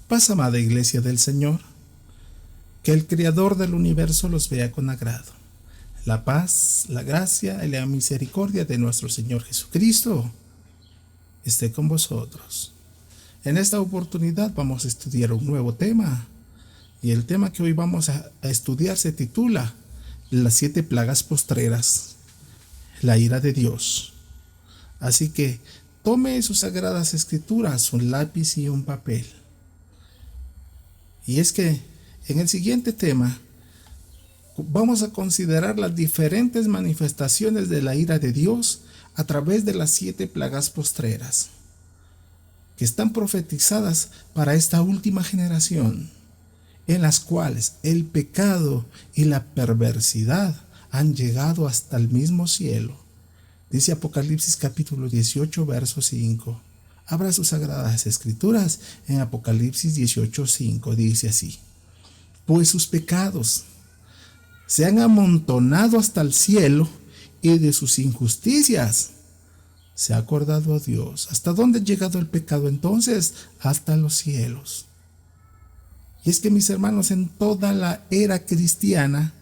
Paz, amada Iglesia del Señor, que el Creador del universo los vea con agrado. La paz, la gracia y la misericordia de nuestro Señor Jesucristo esté con vosotros. En esta oportunidad vamos a estudiar un nuevo tema, y el tema que hoy vamos a estudiar se titula Las 7 plagas postreras, la ira de Dios. Así que tome sus sagradas escrituras, un lápiz y un papel. Y es que en el siguiente tema vamos a considerar las diferentes manifestaciones de la ira de Dios a través de las 7 plagas postreras, que están profetizadas para esta última generación, en las cuales el pecado y la perversidad han llegado hasta el mismo cielo. Dice Apocalipsis capítulo 18, verso 5. Abra sus sagradas escrituras en Apocalipsis 18, 5. Dice así: pues sus pecados se han amontonado hasta el cielo, y de sus injusticias se ha acordado a Dios. ¿Hasta dónde ha llegado el pecado entonces? Hasta los cielos. Y es que, mis hermanos, en toda la era cristiana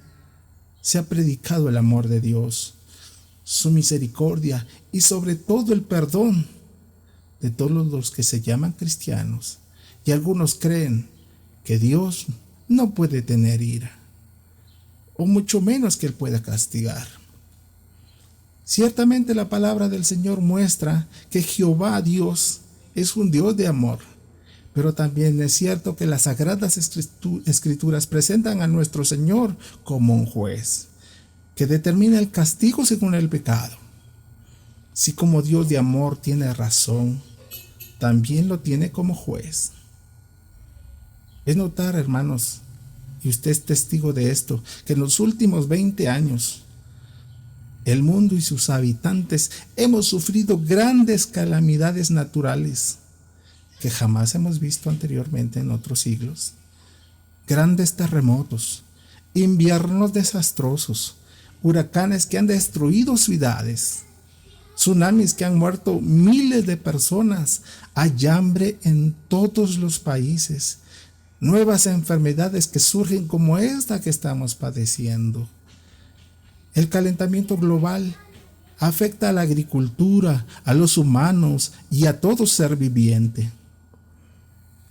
se ha predicado el amor de Dios, su misericordia y sobre todo el perdón de todos los que se llaman cristianos. Y algunos creen que Dios no puede tener ira, o mucho menos que Él pueda castigar. Ciertamente la palabra del Señor muestra que Jehová Dios es un Dios de amor, pero también es cierto que las sagradas escrituras presentan a nuestro Señor como un juez que determina el castigo según el pecado. Si como Dios de amor tiene razón, también lo tiene como juez. Es notar, hermanos, y usted es testigo de esto, que en los últimos 20 años el mundo y sus habitantes hemos sufrido grandes calamidades naturales que jamás hemos visto anteriormente en otros siglos. Grandes terremotos, inviernos desastrosos, huracanes que han destruido ciudades, tsunamis que han muerto miles de personas, hay hambre en todos los países, nuevas enfermedades que surgen como esta que estamos padeciendo. El calentamiento global afecta a la agricultura, a los humanos y a todo ser viviente.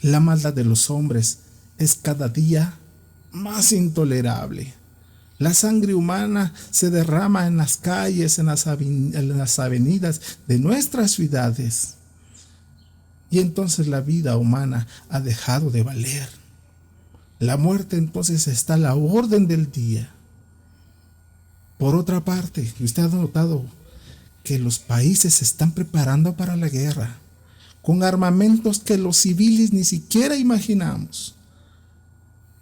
La maldad de los hombres es cada día más intolerable. La sangre humana se derrama en las calles, en las avenidas de nuestras ciudades. Y entonces la vida humana ha dejado de valer. La muerte entonces está a la orden del día. Por otra parte, usted ha notado que los países se están preparando para la guerra, con armamentos que los civiles ni siquiera imaginamos.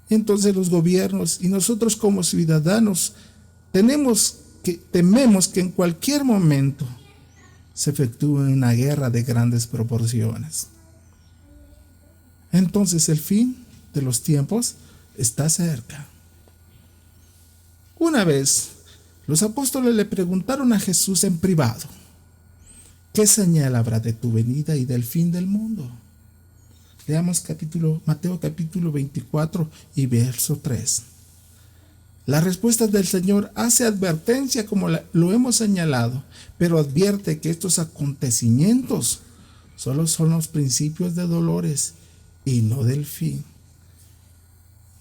Entonces los gobiernos y nosotros como ciudadanos tememos que en cualquier momento se efectúe una guerra de grandes proporciones. Entonces el fin de los tiempos está cerca. Una vez, los apóstoles le preguntaron a Jesús en privado: ¿qué señal habrá de tu venida y del fin del mundo? Leamos Mateo capítulo 24 y verso 3. La respuesta del Señor hace advertencia como lo hemos señalado, pero advierte que estos acontecimientos solo son los principios de dolores y no del fin.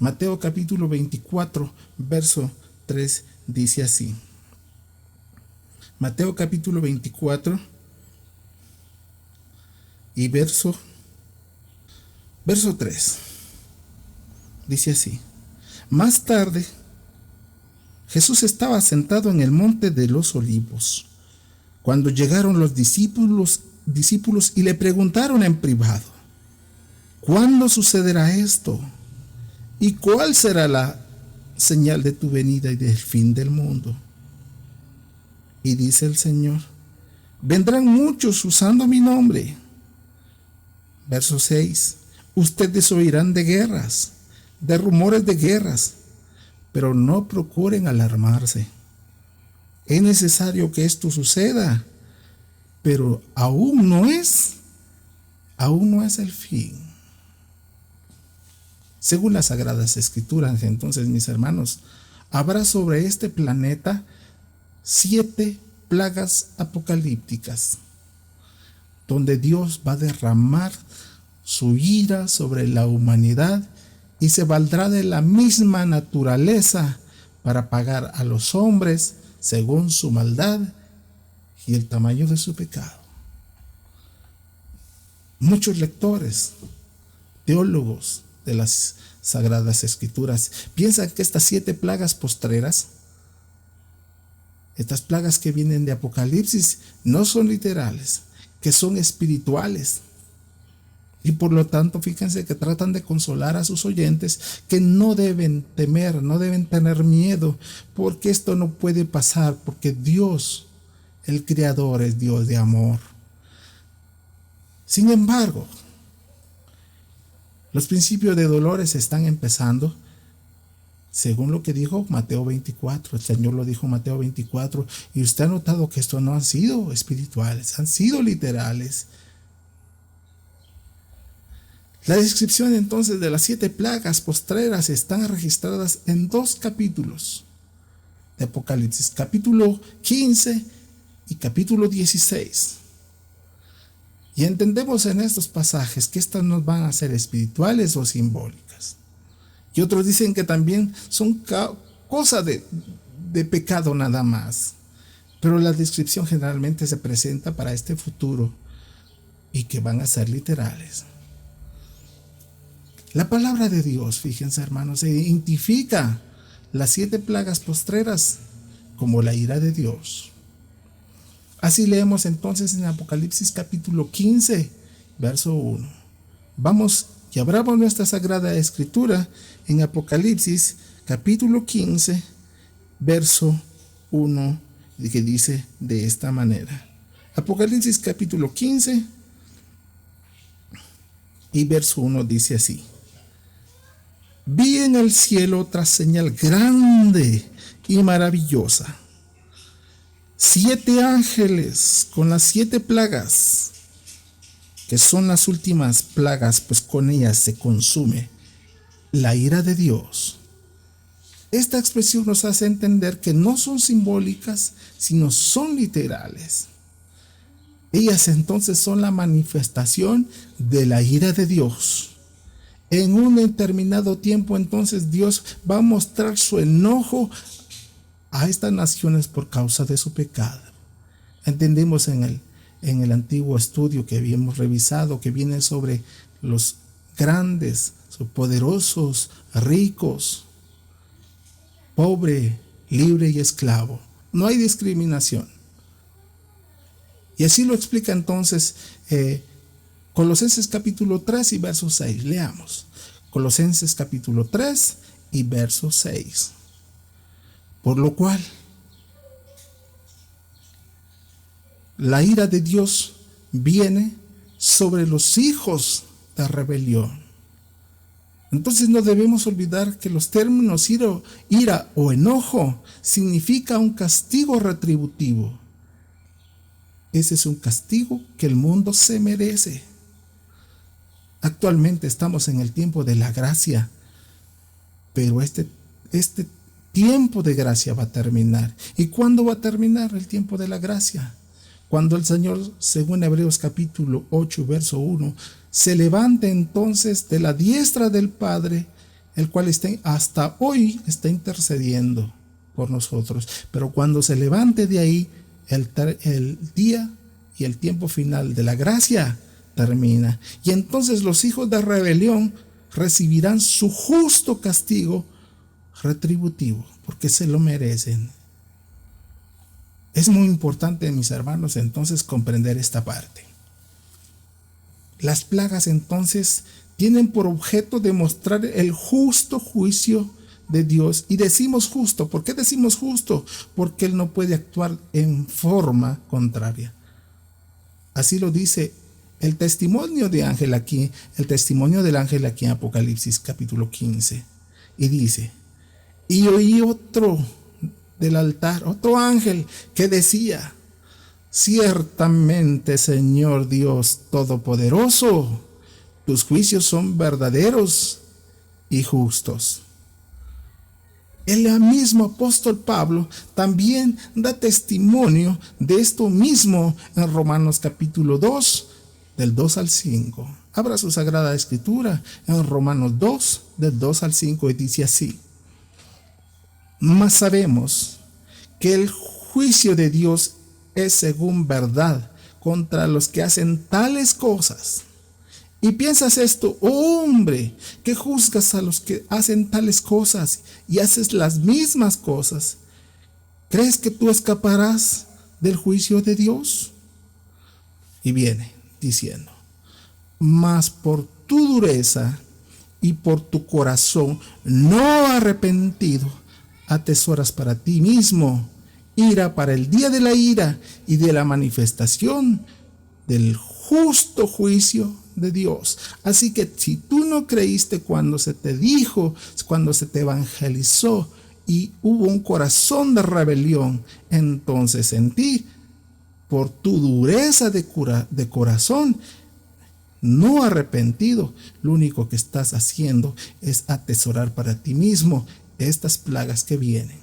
Mateo capítulo 24, verso 3 dice así. Mateo capítulo 24 y verso 3. Dice así: más tarde, Jesús estaba sentado en el monte de los Olivos, cuando llegaron los discípulos y le preguntaron en privado: ¿cuándo sucederá esto? ¿Y cuál será la señal de tu venida y del fin del mundo? Y dice el Señor: vendrán muchos usando mi nombre. Verso 6. Ustedes oirán de guerras, de rumores de guerras, pero no procuren alarmarse. Es necesario que esto suceda, pero aún no es el fin. Según las Sagradas Escrituras, entonces, mis hermanos, habrá sobre este planeta 7 plagas apocalípticas, donde Dios va a derramar su ira sobre la humanidad y se valdrá de la misma naturaleza para pagar a los hombres según su maldad y el tamaño de su pecado. Muchos lectores, teólogos de las Sagradas Escrituras, piensan que estas 7 plagas postreras, estas plagas que vienen de Apocalipsis, no son literales, que son espirituales. Y por lo tanto, fíjense que tratan de consolar a sus oyentes que no deben temer, no deben tener miedo, porque esto no puede pasar, porque Dios, el Creador, es Dios de amor. Sin embargo, los principios de dolores están empezando, según lo que dijo Mateo 24. El Señor lo dijo en Mateo 24, y usted ha notado que estos no han sido espirituales, han sido literales. La descripción entonces de las 7 plagas postreras están registradas en 2 capítulos de Apocalipsis, capítulo 15 y capítulo 16. Y entendemos en estos pasajes que estas no van a ser espirituales o simbólicas. Y otros dicen que también son cosa de pecado nada más. Pero la descripción generalmente se presenta para este futuro y que van a ser literales. La palabra de Dios, fíjense hermanos, se identifica las 7 plagas postreras como la ira de Dios. Así leemos entonces en Apocalipsis capítulo 15, verso 1. Vamos y abramos nuestra Sagrada Escritura en Apocalipsis capítulo 15, verso 1, que dice de esta manera. Apocalipsis capítulo 15 y verso 1 dice así: Vi en el cielo otra señal grande y maravillosa, 7 ángeles con las 7 plagas, que son las últimas plagas, pues con ellas se consume la ira de Dios. Esta expresión nos hace entender que no son simbólicas, sino son literales. Ellas entonces son la manifestación de la ira de Dios. En un determinado tiempo, entonces, Dios va a mostrar su enojo a estas naciones por causa de su pecado. Entendemos en el antiguo estudio que habíamos revisado, que viene sobre los grandes, poderosos, ricos, pobre, libre y esclavo. No hay discriminación. Y así lo explica entonces Colosenses capítulo 3 y verso 6. Leamos. Colosenses capítulo 3 y verso 6. Por lo cual, la ira de Dios viene sobre los hijos de rebelión. Entonces no debemos olvidar que los términos ira o enojo significa un castigo retributivo. Ese es un castigo que el mundo se merece. Actualmente estamos en el tiempo de la gracia, pero este tiempo de gracia va a terminar. ¿Y cuándo va a terminar el tiempo de la gracia? Cuando el Señor, según Hebreos capítulo 8, verso 1, se levante entonces de la diestra del Padre, el cual hasta hoy está intercediendo por nosotros. Pero cuando se levante de ahí, el día y el tiempo final de la gracia termina. Y entonces los hijos de rebelión recibirán su justo castigo retributivo, porque se lo merecen. Es muy importante, mis hermanos, entonces comprender esta parte. Las plagas entonces tienen por objeto demostrar el justo juicio de Dios. Y decimos justo. ¿Por qué decimos justo? Porque Él no puede actuar en forma contraria. Así lo dice el testimonio del ángel aquí en Apocalipsis capítulo 15. Y dice: y oí otro del altar, otro ángel que decía: ciertamente, Señor Dios Todopoderoso, tus juicios son verdaderos y justos. El mismo apóstol Pablo también da testimonio de esto mismo en Romanos capítulo 2, del 2 al 5. Abra su Sagrada Escritura en Romanos 2, del 2 al 5, y dice así: mas sabemos que el juicio de Dios es según verdad contra los que hacen tales cosas. Y piensas esto, oh hombre, que juzgas a los que hacen tales cosas y haces las mismas cosas. ¿Crees que tú escaparás del juicio de Dios? Y viene diciendo: mas por tu dureza y por tu corazón no arrepentido, atesoras para ti mismo ira para el día de la ira y de la manifestación del justo juicio de Dios. Así que si tú no creíste cuando se te dijo, cuando se te evangelizó y hubo un corazón de rebelión, entonces en ti, por tu dureza de corazón, no arrepentido, lo único que estás haciendo es atesorar para ti mismo estas plagas que vienen.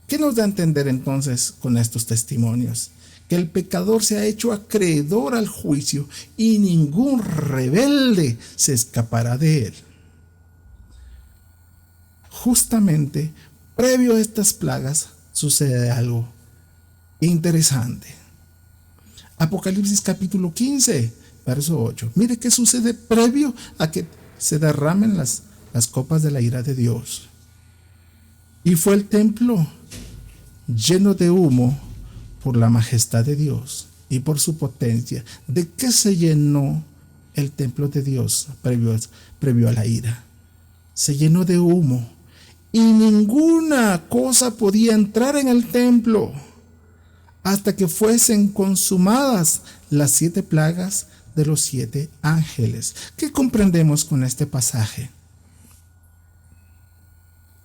¿Qué nos da a entender entonces con estos testimonios? Que el pecador se ha hecho acreedor al juicio y ningún rebelde se escapará de él. Justamente, previo a estas plagas, sucede algo interesante. Apocalipsis capítulo 15, verso 8. Mire qué sucede previo a que se derramen las copas de la ira de Dios. Y fue el templo lleno de humo por la majestad de Dios y por su potencia. ¿De qué se llenó el templo de Dios previo a la ira? Se llenó de humo y ninguna cosa podía entrar en el templo hasta que fuesen consumadas las 7 plagas de los 7 ángeles. ¿Qué comprendemos con este pasaje?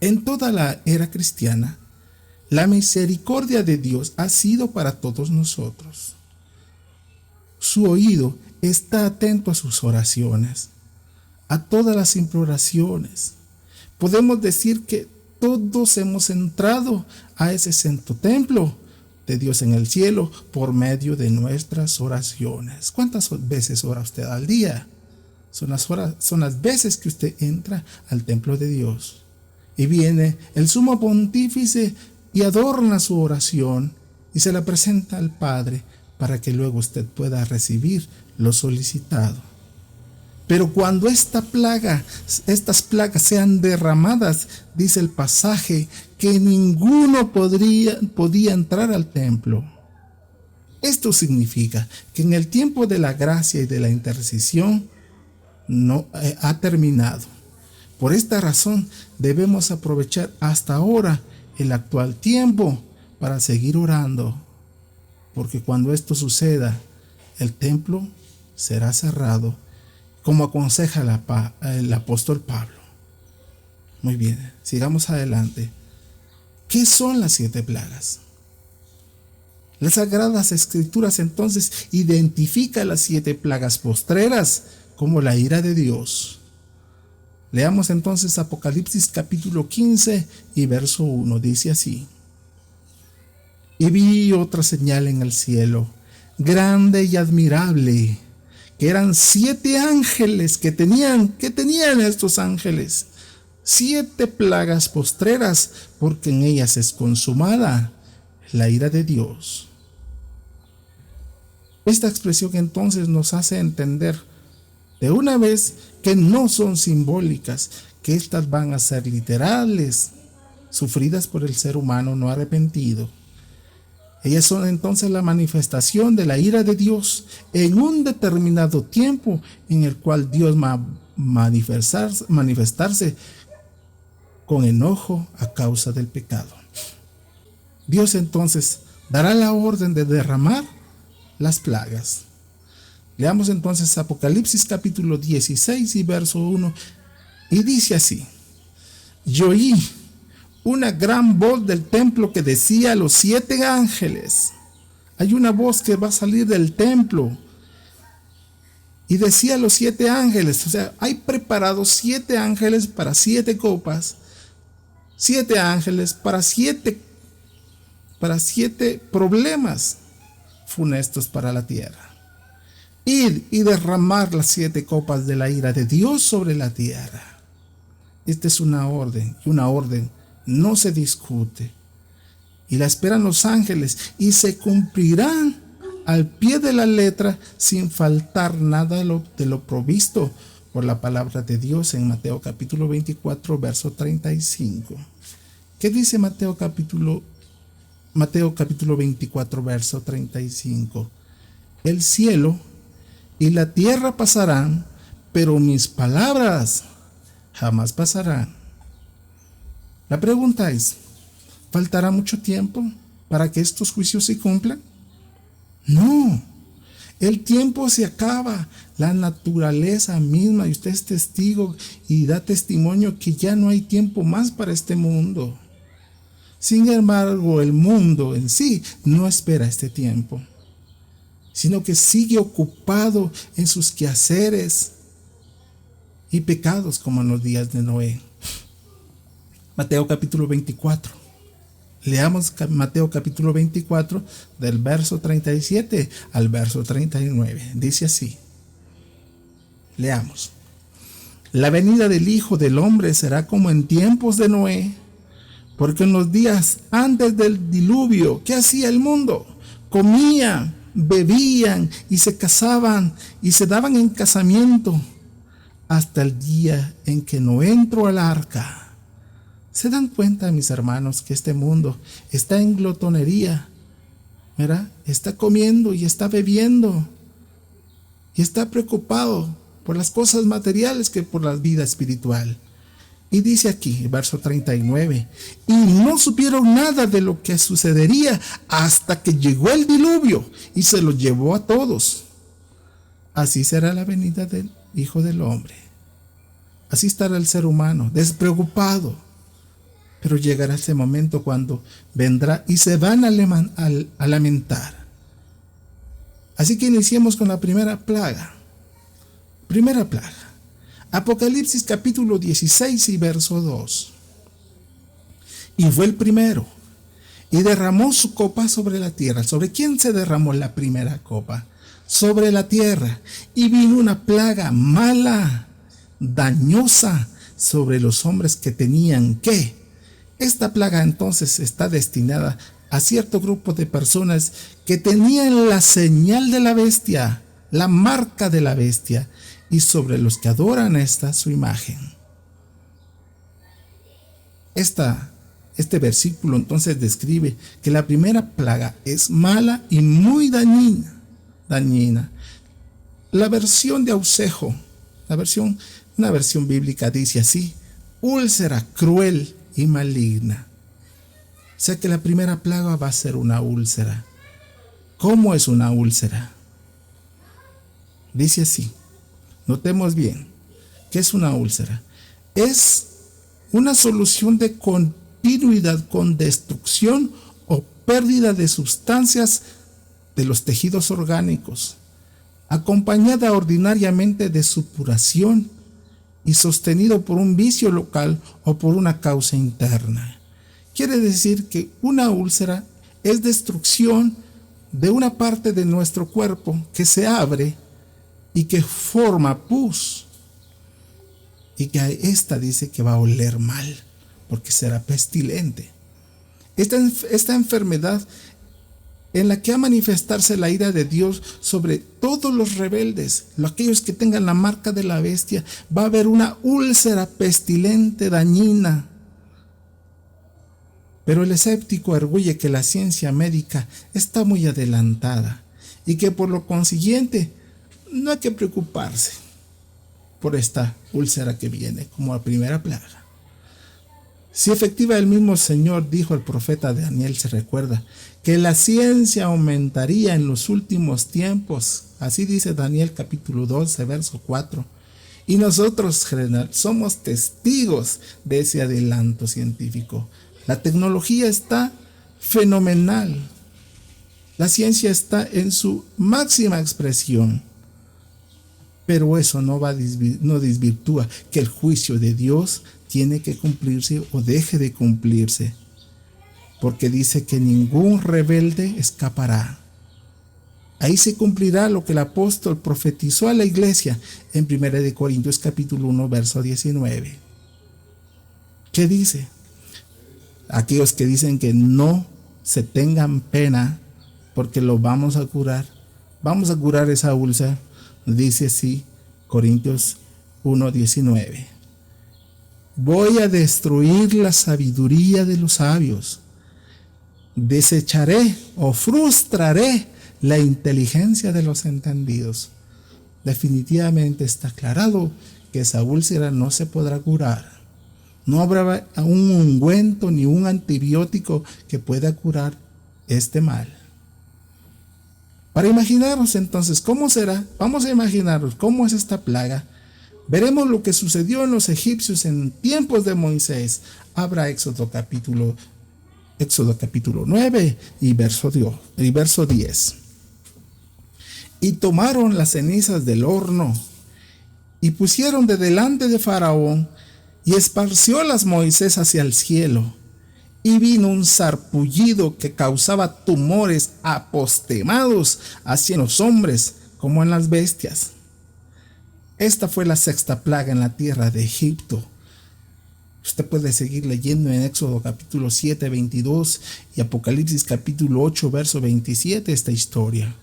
En toda la era cristiana, la misericordia de Dios ha sido para todos nosotros. Su oído está atento a sus oraciones, a todas las imploraciones. Podemos decir que todos hemos entrado a ese santo templo de Dios en el cielo por medio de nuestras oraciones. ¿Cuántas veces ora usted al día? Son las veces que usted entra al templo de Dios. Y viene el sumo pontífice y adorna su oración y se la presenta al Padre para que luego usted pueda recibir lo solicitado. Pero cuando estas plagas sean derramadas, dice el pasaje, que ninguno podía entrar al templo. Esto significa que en el tiempo de la gracia y de la intercesión no ha terminado. Por esta razón debemos aprovechar hasta ahora el actual tiempo para seguir orando, porque cuando esto suceda, el templo será cerrado, como aconseja el apóstol Pablo. Muy bien, sigamos adelante. ¿Qué son las 7 plagas? Las Sagradas Escrituras entonces identifican las 7 plagas postreras como la ira de Dios. Leamos entonces Apocalipsis capítulo 15 y verso 1. Dice así: y vi otra señal en el cielo, grande y admirable, que eran 7 ángeles que tenían estos ángeles. 7 plagas postreras, porque en ellas es consumada la ira de Dios. Esta expresión entonces nos hace entender de una vez que no son simbólicas, que estas van a ser literales, sufridas por el ser humano no arrepentido. Ellas son entonces la manifestación de la ira de Dios en un determinado tiempo en el cual Dios va a manifestarse con enojo a causa del pecado. Dios entonces dará la orden de derramar las plagas. Leamos entonces Apocalipsis capítulo 16 y verso 1, y dice así: y oí una gran voz del templo que decía a los 7 ángeles. Hay una voz que va a salir del templo Y decía los 7 ángeles, o sea, hay preparados 7 ángeles para 7 copas, 7 ángeles para siete problemas funestos para la tierra. Ir y derramar las 7 copas de la ira de Dios sobre la tierra. Esta es una orden, y una orden no se discute. Y la esperan los ángeles, y se cumplirán al pie de la letra, sin faltar nada de lo provisto por la palabra de Dios en Mateo capítulo 24, verso 35. ¿Qué dice Mateo capítulo 24, verso 35? El cielo y la tierra pasarán, pero mis palabras jamás pasarán. La pregunta es, ¿faltará mucho tiempo para que estos juicios se cumplan? No, el tiempo se acaba, la naturaleza misma, y usted es testigo y da testimonio que ya no hay tiempo más para este mundo. Sin embargo, el mundo en sí no espera este tiempo, sino que sigue ocupado en sus quehaceres y pecados como en los días de Noé. Mateo capítulo 24. Leamos Mateo capítulo 24 del verso 37 al verso 39. Dice así. Leamos. La venida del Hijo del Hombre será como en tiempos de Noé, porque en los días antes del diluvio, ¿qué hacía el mundo? Comían, bebían y se casaban y se daban en casamiento hasta el día en que Noé entró al arca. ¿Se dan cuenta, mis hermanos, que este mundo está en glotonería? ¿Verdad? Está comiendo y está bebiendo y está preocupado por las cosas materiales que por la vida espiritual. Y dice aquí, verso 39, y no supieron nada de lo que sucedería hasta que llegó el diluvio y se los llevó a todos. Así será la venida del Hijo del Hombre. Así estará el ser humano, despreocupado. Pero llegará ese momento cuando vendrá y se van a lamentar. Así que iniciemos con la primera plaga. Primera plaga. Apocalipsis capítulo 16 y verso 2. Y fue el primero, y derramó su copa sobre la tierra. ¿Sobre quién se derramó la primera copa? Sobre la tierra. Y vino una plaga mala, dañosa, sobre los hombres que tenían ¿qué? Esta plaga entonces está destinada a cierto grupo de personas que tenían la señal de la bestia, la marca de la bestia, y sobre los que adoran su imagen. Este versículo entonces describe que la primera plaga es mala y muy dañina. La versión de Ausejo, una versión bíblica dice así: úlcera cruel y maligna. O sea que la primera plaga va a ser una úlcera. ¿Cómo es una úlcera? Dice así, notemos bien, ¿qué es una úlcera? Es una solución de continuidad con destrucción o pérdida de sustancias de los tejidos orgánicos, acompañada ordinariamente de supuración y sostenido por un vicio local o por una causa interna. Quiere decir que una úlcera es destrucción de una parte de nuestro cuerpo que se abre y que forma pus, y que esta dice que va a oler mal porque será pestilente. Esta enfermedad en la que ha manifestarse la ira de Dios sobre todos los rebeldes, aquellos que tengan la marca de la bestia, va a haber una úlcera pestilente, dañina. Pero el escéptico arguye que la ciencia médica está muy adelantada y que por lo consiguiente no hay que preocuparse por esta úlcera que viene como la primera plaga. Si efectiva, el mismo Señor dijo al profeta Daniel, se recuerda, que la ciencia aumentaría en los últimos tiempos. Así dice Daniel capítulo 12, verso 4. Y nosotros, general, somos testigos de ese adelanto científico. La tecnología está fenomenal. La ciencia está en su máxima expresión. Pero eso no desvirtúa que el juicio de Dios tiene que cumplirse o deje de cumplirse, porque dice que ningún rebelde escapará. Ahí se cumplirá lo que el apóstol profetizó a la iglesia en 1 Corintios capítulo 1, verso 19. ¿Qué dice? Aquellos que dicen que no se tengan pena porque lo vamos a curar esa úlcera, dice así Corintios 1, 19. Voy a destruir la sabiduría de los sabios, desecharé o frustraré la inteligencia de los entendidos. Definitivamente está aclarado que esa úlcera no se podrá curar. No habrá un ungüento ni un antibiótico que pueda curar este mal. Para imaginarnos entonces cómo será, vamos a imaginarnos cómo es esta plaga. Veremos lo que sucedió en los egipcios en tiempos de Moisés. Habrá Éxodo capítulo 9 y verso 10. Y tomaron las cenizas del horno y pusieron de delante de Faraón, y esparciólas Moisés hacia el cielo. Y vino un sarpullido que causaba tumores apostemados, así en los hombres como en las bestias. Esta fue la sexta plaga en la tierra de Egipto. Usted puede seguir leyendo en Éxodo capítulo 7, 22 y Apocalipsis capítulo 8, verso 27 esta historia.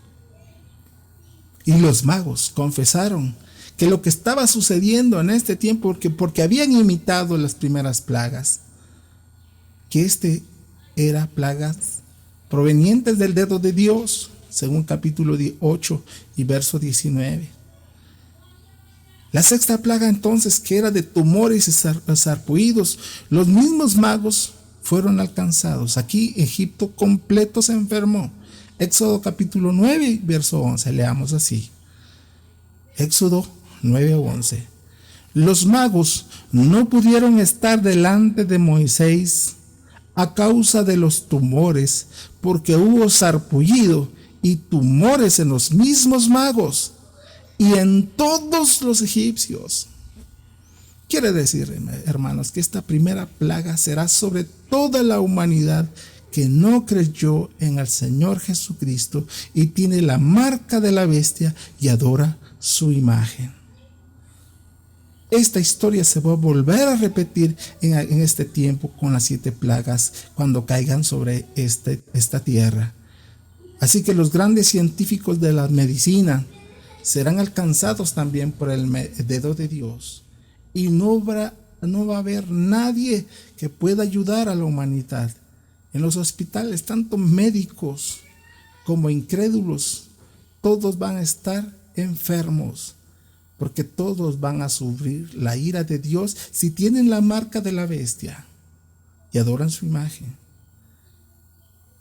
Y los magos confesaron que lo que estaba sucediendo en este tiempo, porque habían imitado las primeras plagas, que era plagas provenientes del dedo de Dios, según capítulo 8 y verso 19. La sexta plaga entonces, que era de tumores y sarpullidos, los mismos magos fueron alcanzados. Aquí Egipto completo se enfermó. Éxodo capítulo 9, verso 11, leamos así. Éxodo 9, 11. Los magos no pudieron estar delante de Moisés a causa de los tumores, porque hubo sarpullido y tumores en los mismos magos y en todos los egipcios. Quiere decir, hermanos, que esta primera plaga será sobre toda la humanidad que no creyó en el Señor Jesucristo y tiene la marca de la bestia y adora su imagen. Esta historia se va a volver a repetir en este tiempo con las 7 plagas cuando caigan sobre esta tierra. Así que los grandes científicos de la medicina serán alcanzados también por el dedo de Dios. Y no va a haber nadie que pueda ayudar a la humanidad. En los hospitales, tanto médicos como incrédulos, todos van a estar enfermos, porque todos van a sufrir la ira de Dios si tienen la marca de la bestia y adoran su imagen.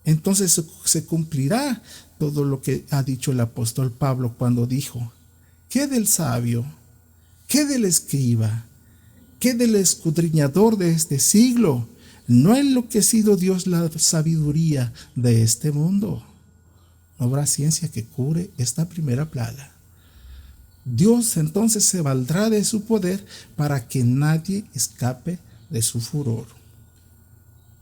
Entonces se cumplirá todo lo que ha dicho el apóstol Pablo cuando dijo: ¿qué del sabio? ¿Qué del escriba? ¿Qué del escudriñador de este siglo? ¿No ha enloquecido Dios la sabiduría de este mundo? No habrá ciencia que cure esta primera plaga. Dios entonces se valdrá de su poder para que nadie escape de su furor.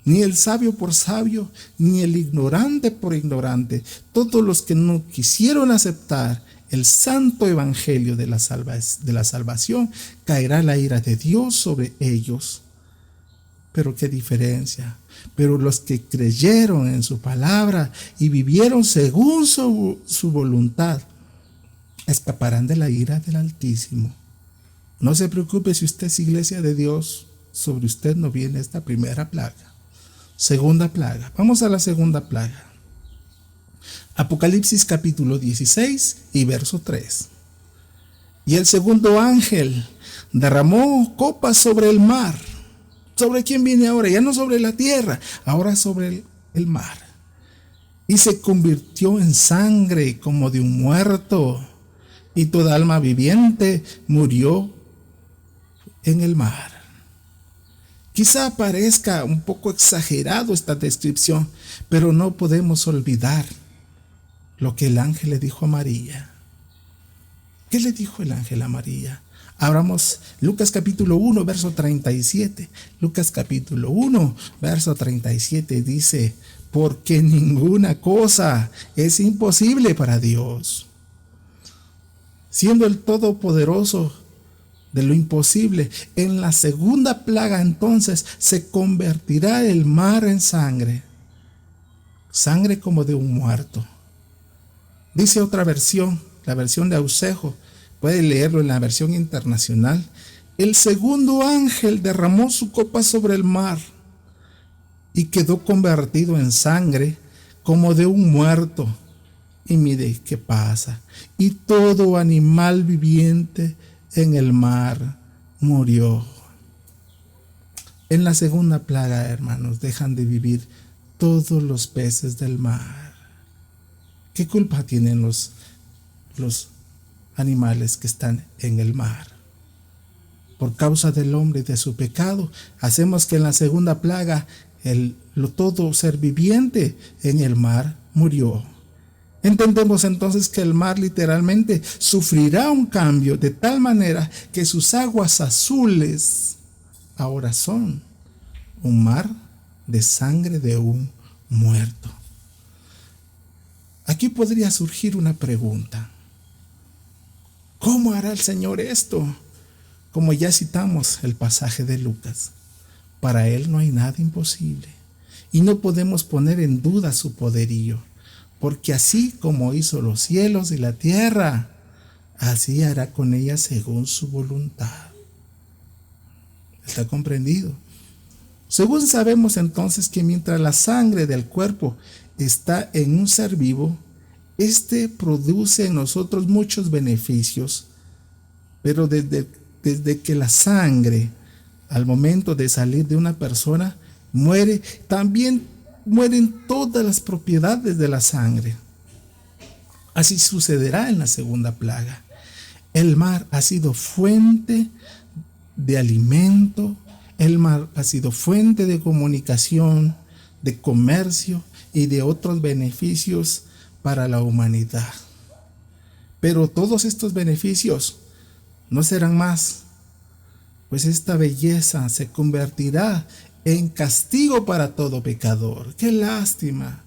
Ni el sabio por sabio, ni el ignorante por ignorante. Todos los que no quisieron aceptar el santo evangelio de la salvación, caerá la ira de Dios sobre ellos. Pero qué diferencia. Pero los que creyeron en su palabra y vivieron según su voluntad, escaparán de la ira del Altísimo. No se preocupe si usted es iglesia de Dios, sobre usted no viene esta primera plaga. Segunda plaga. Vamos a la segunda plaga. Apocalipsis capítulo 16 y verso 3. Y el segundo ángel derramó copas sobre el mar. ¿Sobre quién viene ahora? Ya no sobre la tierra, ahora sobre el mar. Y se convirtió en sangre como de un muerto, y toda alma viviente murió en el mar. Quizá parezca un poco exagerado esta descripción, pero no podemos olvidar lo que el ángel le dijo a María. ¿Qué le dijo el ángel a María? Abramos Lucas capítulo 1, verso 37. Lucas capítulo 1, verso 37 dice: porque ninguna cosa es imposible para Dios. Siendo el Todopoderoso de lo imposible, en la segunda plaga entonces se convertirá el mar en sangre, sangre como de un muerto. Dice otra versión, la versión de Ausejo, puede leerlo en la versión internacional: el segundo ángel derramó su copa sobre el mar y quedó convertido en sangre como de un muerto. Y mire qué pasa. Y todo animal viviente en el mar murió. En la segunda plaga, hermanos, dejan de vivir todos los peces del mar. ¿Qué culpa tienen los animales que están en el mar? Por causa del hombre y de su pecado, hacemos que en la segunda plaga todo ser viviente en el mar murió. Entendemos entonces que el mar literalmente sufrirá un cambio de tal manera que sus aguas azules ahora son un mar de sangre de un muerto. Aquí podría surgir una pregunta: ¿cómo hará el Señor esto? Como ya citamos el pasaje de Lucas, para Él no hay nada imposible y no podemos poner en duda su poderío, porque así como hizo los cielos y la tierra, así hará con ellas según su voluntad. ¿Está comprendido? Según sabemos entonces que mientras la sangre del cuerpo está en un ser vivo, éste produce en nosotros muchos beneficios, pero desde que la sangre, al momento de salir de una persona, muere, también mueren todas las propiedades de la sangre. Así sucederá en la segunda plaga. El mar ha sido fuente de alimento, el mar ha sido fuente de comunicación, de comercio y de otros beneficios para la humanidad. Pero todos estos beneficios no serán más, pues esta belleza se convertirá en castigo para todo pecador. ¡Qué lástima!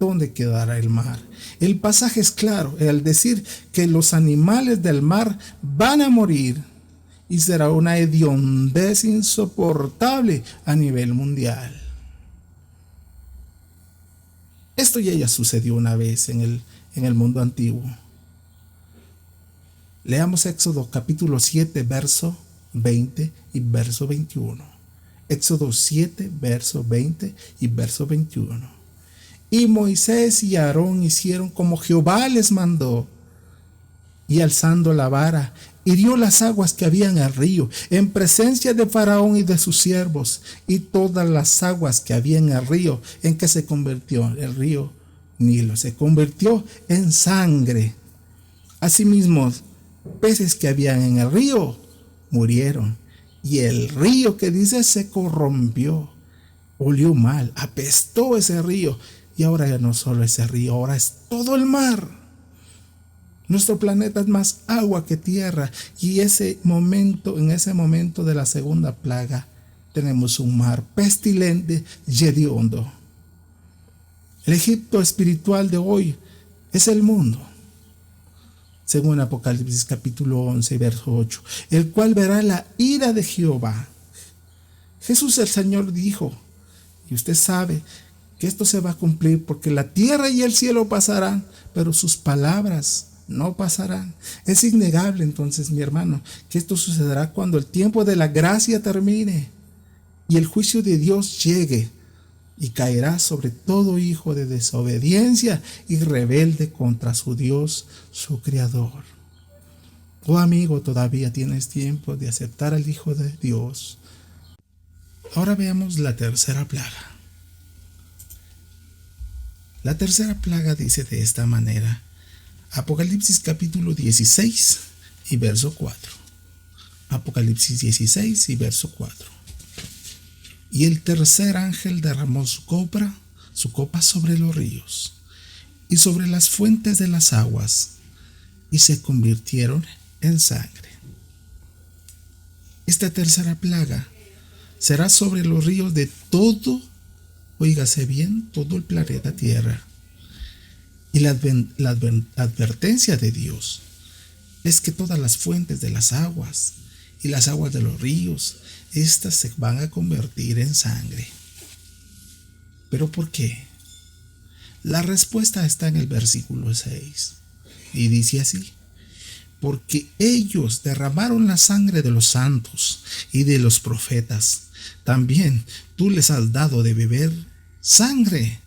¿Dónde quedará el mar? El pasaje es claro al decir que los animales del mar van a morir y será una hediondez insoportable a nivel mundial. Esto ya sucedió una vez en el mundo antiguo. Leamos Éxodo capítulo 7, verso 20 y verso 21. Éxodo 7, verso 20 y verso 21. Y Moisés y Aarón hicieron como Jehová les mandó, y alzando la vara, hirió las aguas que había en el río, en presencia de Faraón y de sus siervos, y todas las aguas que había en el río, en que se convirtió el río Nilo, se convirtió en sangre. Asimismo, peces que habían en el río murieron, y el río que dice se corrompió, olió mal, apestó ese río, y ahora ya no solo ese río, ahora es todo el mar. Nuestro planeta es más agua que tierra, y en ese momento de la segunda plaga, tenemos un mar pestilente y hediondo. El Egipto espiritual de hoy es el mundo, según Apocalipsis capítulo 11, verso 8, el cual verá la ira de Jehová. Jesús el Señor dijo, y usted sabe que esto se va a cumplir, porque la tierra y el cielo pasarán, pero sus palabras no pasarán. Es innegable entonces, mi hermano, que esto sucederá cuando el tiempo de la gracia termine y el juicio de Dios llegue, y caerá sobre todo hijo de desobediencia y rebelde contra su Dios, su Creador. Oh amigo, todavía tienes tiempo de aceptar al Hijo de Dios. Ahora veamos la tercera plaga. La tercera plaga dice de esta manera, Apocalipsis capítulo 16 y verso 4. Apocalipsis 16 y verso 4. Y el tercer ángel derramó su copa sobre los ríos y sobre las fuentes de las aguas, y se convirtieron en sangre. Esta tercera plaga será sobre los ríos de todo, óigase bien, todo el planeta Tierra. Y la advertencia de Dios es que todas las fuentes de las aguas y las aguas de los ríos, estas se van a convertir en sangre. ¿Pero por qué? La respuesta está en el versículo 6 y dice así: porque ellos derramaron la sangre de los santos y de los profetas, también tú les has dado de beber sangre,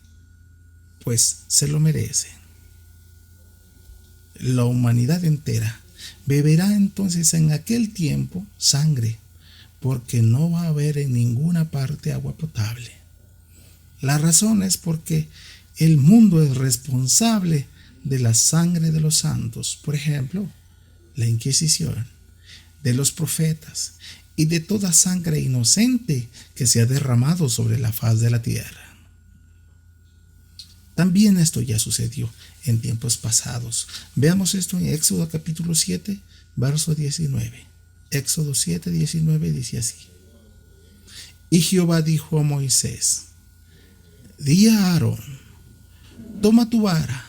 pues se lo merecen. La humanidad entera beberá entonces en aquel tiempo sangre, porque no va a haber en ninguna parte agua potable. La razón es porque el mundo es responsable de la sangre de los santos, por ejemplo, la Inquisición, de los profetas y de toda sangre inocente que se ha derramado sobre la faz de la tierra. También esto ya sucedió en tiempos pasados. Veamos esto en Éxodo capítulo 7, verso 19. Éxodo 7, 19 dice así: y Jehová dijo a Moisés: di a Aarón, toma tu vara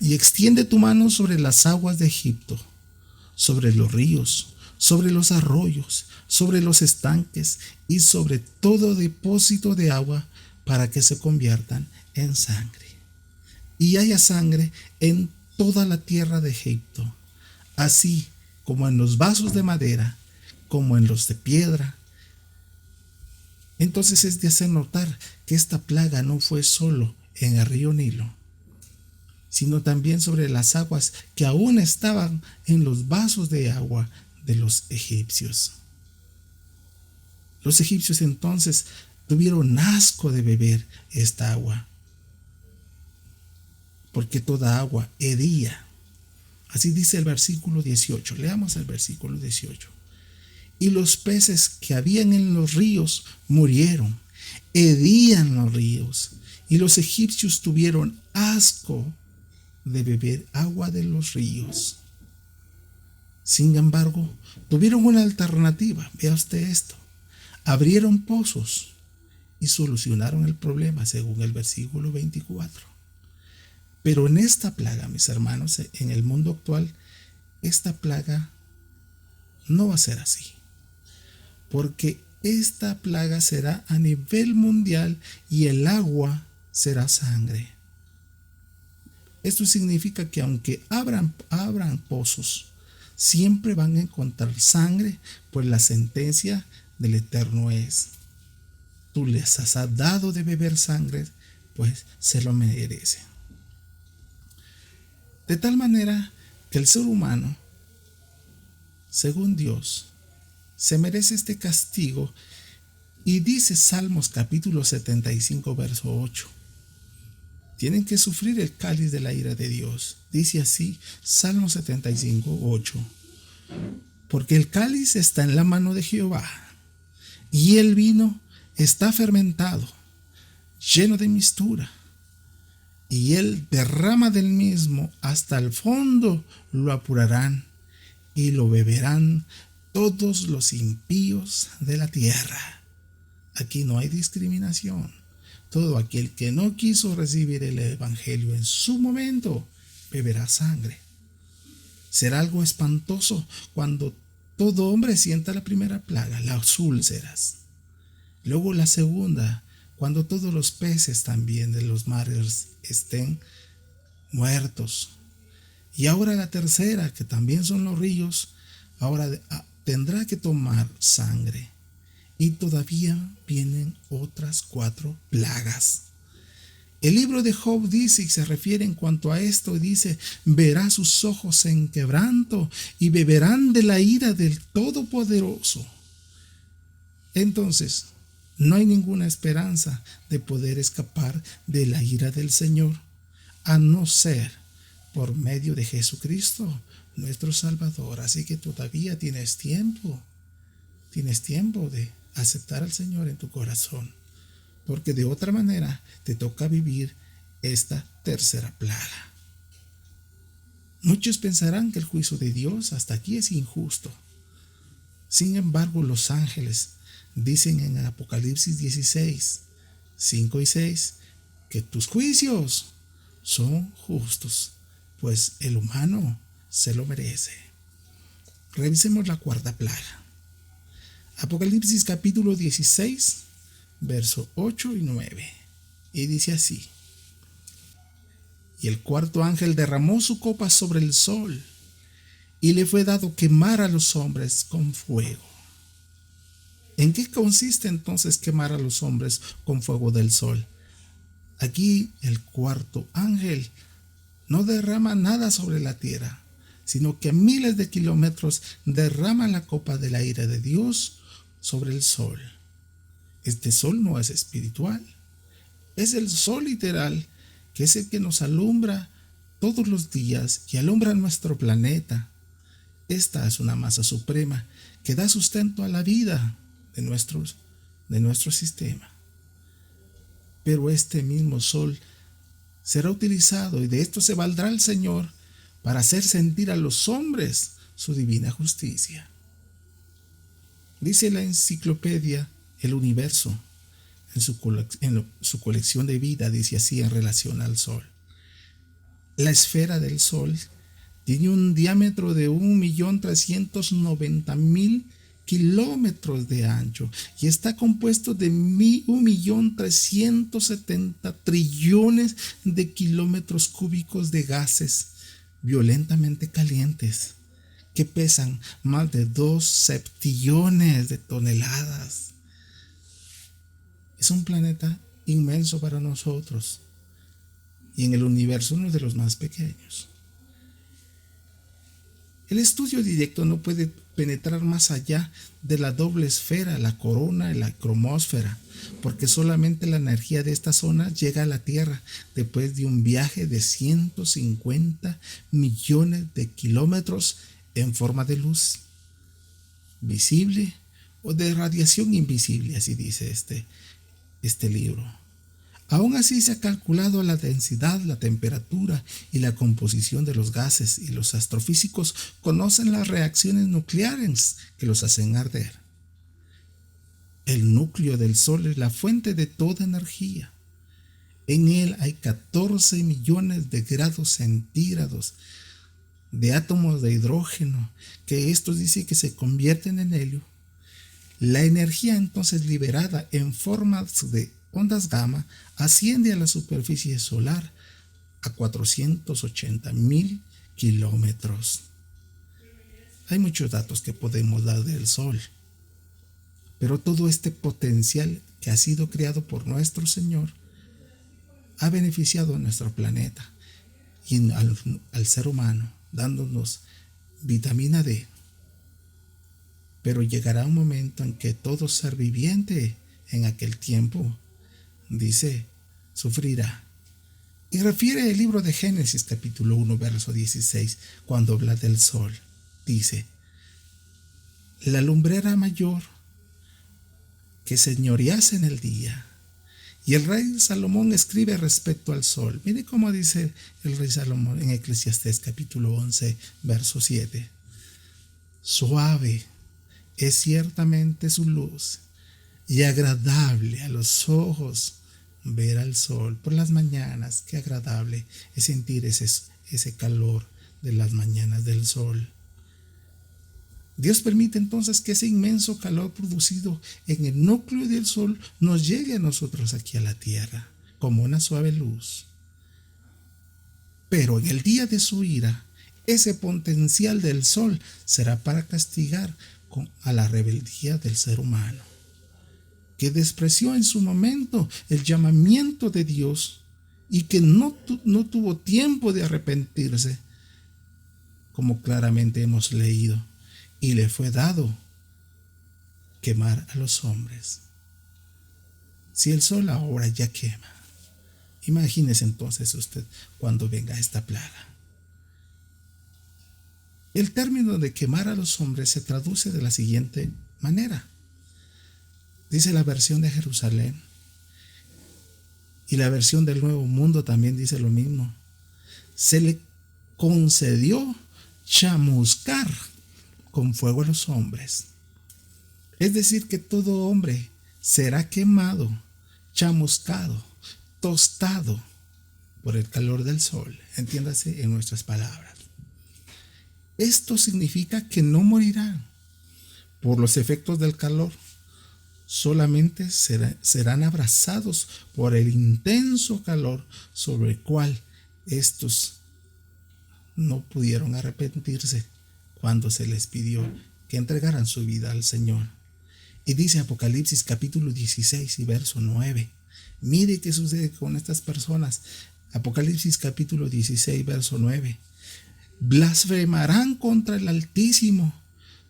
y extiende tu mano sobre las aguas de Egipto, sobre los ríos, sobre los arroyos, sobre los estanques y sobre todo depósito de agua, para que se conviertan en sangre. Y haya sangre en toda la tierra de Egipto, así como en los vasos de madera, como en los de piedra. Entonces es de hacer notar que esta plaga no fue solo en el río Nilo, sino también sobre las aguas que aún estaban en los vasos de agua de los egipcios. Los egipcios entonces tuvieron asco de beber esta agua, porque toda agua hería. Así dice el versículo 18. Leamos el versículo 18. Y los peces que habían en los ríos murieron, hedían los ríos, y los egipcios tuvieron asco de beber agua de los ríos. Sin embargo, tuvieron una alternativa. Vea usted esto: abrieron pozos y solucionaron el problema, según el versículo 24. Pero en esta plaga, mis hermanos, en el mundo actual, esta plaga no va a ser así, porque esta plaga será a nivel mundial y el agua será sangre. Esto significa que aunque abran pozos, siempre van a encontrar sangre, pues la sentencia del Eterno es: tú les has dado de beber sangre, pues se lo merecen. De tal manera que el ser humano, según Dios, se merece este castigo. Y dice Salmos capítulo 75, verso 8. Tienen que sufrir el cáliz de la ira de Dios. Dice así, Salmo 75, 8. Porque el cáliz está en la mano de Jehová, y el vino está fermentado, lleno de mistura, y él derrama del mismo hasta el fondo, lo apurarán, y lo beberán todos los impíos de la tierra. Aquí no hay discriminación. Todo aquel que no quiso recibir el evangelio en su momento, beberá sangre. Será algo espantoso cuando todo hombre sienta la primera plaga, las úlceras. Luego la segunda, cuando todos los peces también de los mares estén muertos. Y ahora la tercera, que también son los ríos, ahora tendrá que tomar sangre. Y todavía vienen otras 4 plagas. El libro de Job dice, y se refiere en cuanto a esto, dice: verá sus ojos en quebranto y beberán de la ira del Todopoderoso. Entonces, no hay ninguna esperanza de poder escapar de la ira del Señor, a no ser por medio de Jesucristo, nuestro Salvador. Así que todavía tienes tiempo de aceptar al Señor en tu corazón, porque de otra manera te toca vivir esta tercera plaga. Muchos pensarán que el juicio de Dios hasta aquí es injusto. Sin embargo, los ángeles dicen en Apocalipsis 16, 5 y 6, que tus juicios son justos, pues el humano se lo merece. Revisemos la cuarta plaga. Apocalipsis capítulo 16, verso 8 y 9. Y dice así: y el cuarto ángel derramó su copa sobre el sol, y le fue dado quemar a los hombres con fuego. ¿En qué consiste entonces quemar a los hombres con fuego del sol? Aquí el cuarto ángel no derrama nada sobre la tierra, sino que a miles de kilómetros derrama la copa de la ira de Dios sobre el sol. Este sol no es espiritual, es el sol literal, que es el que nos alumbra todos los días y alumbra nuestro planeta. Esta es una masa suprema que da sustento a la vida de nuestro sistema. Pero este mismo sol será utilizado, y de esto se valdrá el Señor, para hacer sentir a los hombres su divina justicia. Dice la enciclopedia El Universo, en su colección de vida, dice así en relación al Sol: la esfera del Sol tiene un diámetro de 1.390.000 kilómetros de ancho y está compuesto de 1.370 trillones de kilómetros cúbicos de gases violentamente calientes que pesan más de 2 septillones de toneladas. Es un planeta inmenso para nosotros y en el universo uno de los más pequeños. El estudio directo no puede penetrar más allá de la doble esfera, la corona y la cromosfera, porque solamente la energía de esta zona llega a la Tierra después de un viaje de 150 millones de kilómetros en forma de luz visible o de radiación invisible, así dice este libro. Aún así se ha calculado la densidad, la temperatura y la composición de los gases, y los astrofísicos conocen las reacciones nucleares que los hacen arder. El núcleo del Sol es la fuente de toda energía. En él hay 14 millones de grados centígrados de átomos de hidrógeno, que estos dice que se convierten en helio. La energía entonces liberada en forma de ondas gamma asciende a la superficie solar a 480.000 kilómetros. Hay muchos datos que podemos dar del Sol, pero todo este potencial que ha sido creado por nuestro Señor ha beneficiado a nuestro planeta y al ser humano, dándonos vitamina D. Pero llegará un momento en que todo ser viviente en aquel tiempo, dice, sufrirá. Y refiere el libro de Génesis capítulo 1 verso 16 cuando habla del sol. Dice: la lumbrera mayor que señorease en el día. Y el rey Salomón escribe respecto al sol. Mire cómo dice el rey Salomón en Eclesiastés capítulo 11 verso 7. Suave es ciertamente su luz y agradable a los ojos ver al sol por las mañanas. Qué agradable es sentir ese calor de las mañanas del sol. Dios permite entonces que ese inmenso calor producido en el núcleo del sol nos llegue a nosotros aquí a la tierra como una suave luz. Pero en el día de su ira, ese potencial del sol será para castigar a la rebeldía del ser humano, que despreció en su momento el llamamiento de Dios y que no tuvo tiempo de arrepentirse, como claramente hemos leído, y le fue dado quemar a los hombres. Si el sol ahora ya quema, imagínese entonces usted cuando venga esta plaga. El término de quemar a los hombres se traduce de la siguiente manera. Dice la versión de Jerusalén, y la versión del Nuevo Mundo también dice lo mismo. Se le concedió chamuscar con fuego a los hombres. Es decir, que todo hombre será quemado, chamuscado, tostado por el calor del sol, entiéndase en nuestras palabras. Esto significa que no morirán por los efectos del calor, solamente serán abrazados por el intenso calor sobre el cual estos no pudieron arrepentirse cuando se les pidió que entregaran su vida al Señor. Y dice Apocalipsis capítulo 16 y verso 9. Mire qué sucede con estas personas. Apocalipsis capítulo 16 verso 9. Blasfemarán contra el Altísimo.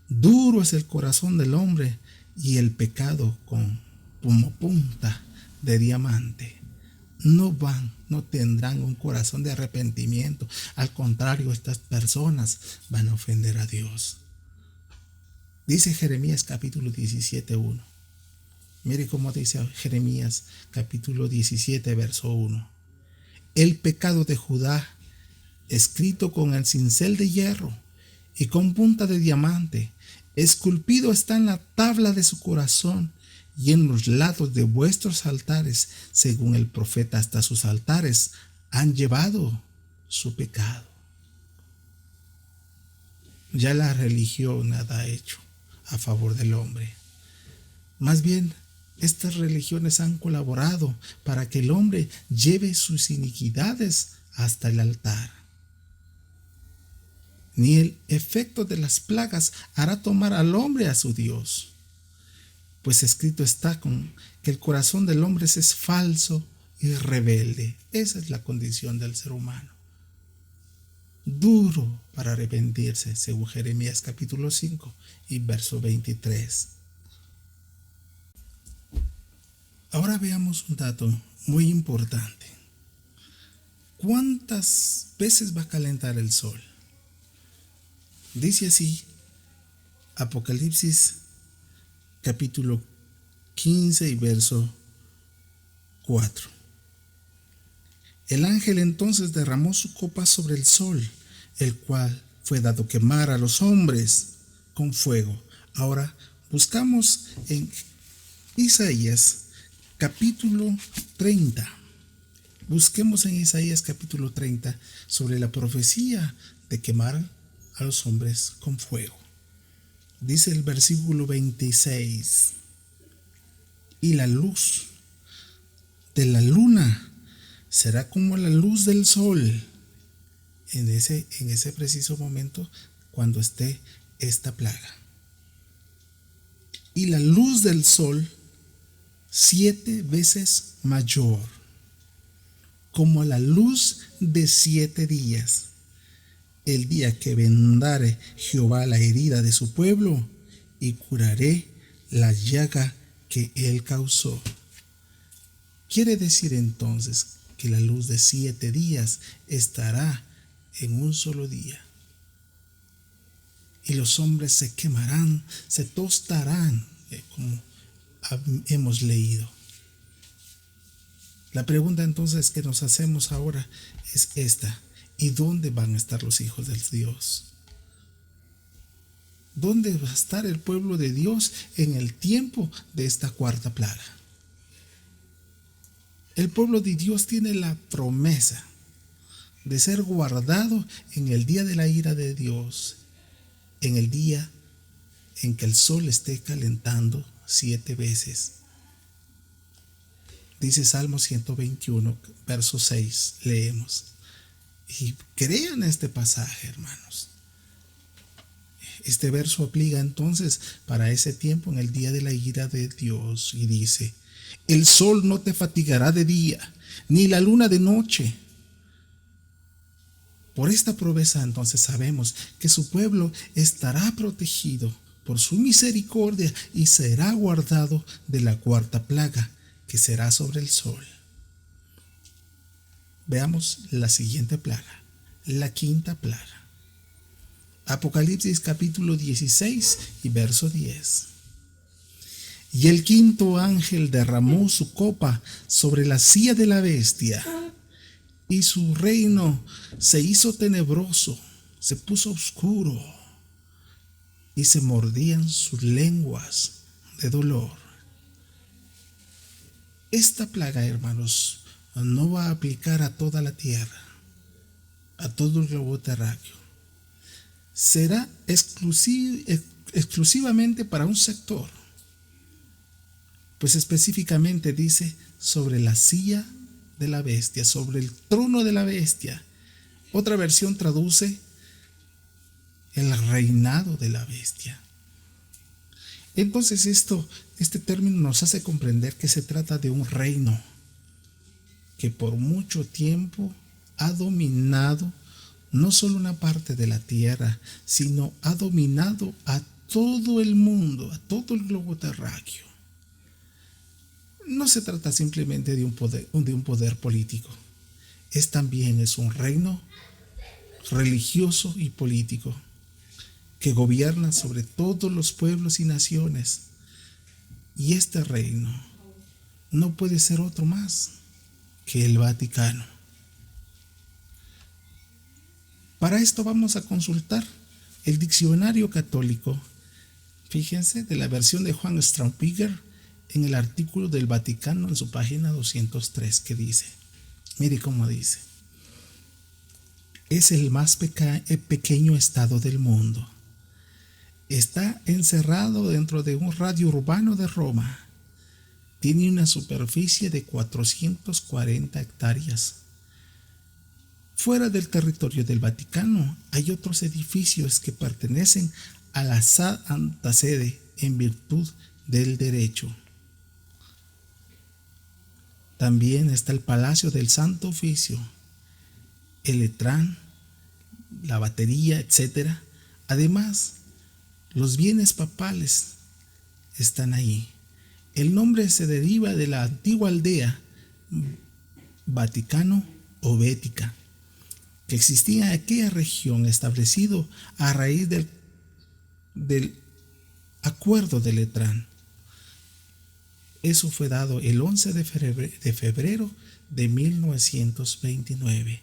Duro es el corazón del hombre y el pecado como punta de diamante. No tendrán un corazón de arrepentimiento. Al contrario, estas personas van a ofender a Dios. Dice Jeremías capítulo 17:1. Mire cómo dice Jeremías capítulo 17 verso 1. El pecado de Judá, escrito con el cincel de hierro y con punta de diamante, esculpido está en la tabla de su corazón y en los lados de vuestros altares, según el profeta, hasta sus altares han llevado su pecado. Ya la religión nada ha hecho a favor del hombre. Más bien, estas religiones han colaborado para que el hombre lleve sus iniquidades hasta el altar. Ni el efecto de las plagas hará tomar al hombre a su Dios, pues escrito está que el corazón del hombre es falso y rebelde. Esa es la condición del ser humano. Duro para arrepentirse, según Jeremías capítulo 5 y verso 23. Ahora veamos un dato muy importante. ¿Cuántas veces va a calentar el sol? Dice así Apocalipsis capítulo 15 y verso 4. El ángel entonces derramó su copa sobre el sol, el cual fue dado quemar a los hombres con fuego. Ahora buscamos en Isaías capítulo 30. Busquemos en Isaías capítulo 30 sobre la profecía de quemar a los hombres con fuego. Dice el versículo 26: y la luz de la luna será como la luz del sol. En ese preciso momento, cuando esté esta plaga. Y la luz del sol 7 veces mayor, como la luz de 7 días, el día que vendare Jehová la herida de su pueblo y curaré la llaga que él causó. Quiere decir entonces que la luz de 7 días estará en un solo día. Y los hombres se quemarán, se tostarán, como hemos leído. La pregunta entonces que nos hacemos ahora es esta: ¿y dónde van a estar los hijos de Dios? ¿Dónde va a estar el pueblo de Dios en el tiempo de esta cuarta plaga? El pueblo de Dios tiene la promesa de ser guardado en el día de la ira de Dios, en el día en que el sol esté calentando 7 veces. Dice Salmo 121, verso 6, leemos. Y crean este pasaje, hermanos. Este verso aplica entonces para ese tiempo en el día de la ira de Dios y dice: el sol no te fatigará de día, ni la luna de noche. Por esta promesa entonces sabemos que su pueblo estará protegido por su misericordia y será guardado de la cuarta plaga que será sobre el sol. Veamos la siguiente plaga, la quinta plaga. Apocalipsis capítulo 16 y verso 10. Y el quinto ángel derramó su copa sobre la silla de la bestia, y su reino se hizo tenebroso, se puso oscuro y se mordían sus lenguas de dolor. Esta plaga, hermanos, no va a aplicar a toda la tierra, a todo el globo terráqueo. Será exclusivamente para un sector, pues específicamente dice sobre la silla de la bestia, sobre el trono de la bestia. Otra versión traduce el reinado de la bestia. Entonces este término nos hace comprender que se trata de un reino que por mucho tiempo ha dominado no solo una parte de la tierra, sino ha dominado a todo el mundo, a todo el globo terráqueo. No se trata simplemente de un poder político, también es un reino religioso y político que gobierna sobre todos los pueblos y naciones. Y este reino no puede ser otro más que el Vaticano. Para esto vamos a consultar el diccionario católico. Fíjense, de la versión de Juan Straubigger, en el artículo del Vaticano en su página 203, que dice, mire cómo dice: es el más pequeño estado del mundo. Está encerrado dentro de un radio urbano de Roma. Tiene una superficie de 440 hectáreas. Fuera del territorio del Vaticano hay otros edificios que pertenecen a la Santa Sede en virtud del derecho. También está el Palacio del Santo Oficio, el letrán, la batería, etc. Además, los bienes papales están ahí. El nombre se deriva de la antigua aldea Vaticano o Bética, que existía en aquella región, establecido a raíz del acuerdo de Letrán. Eso fue dado el 11 de febrero de 1929.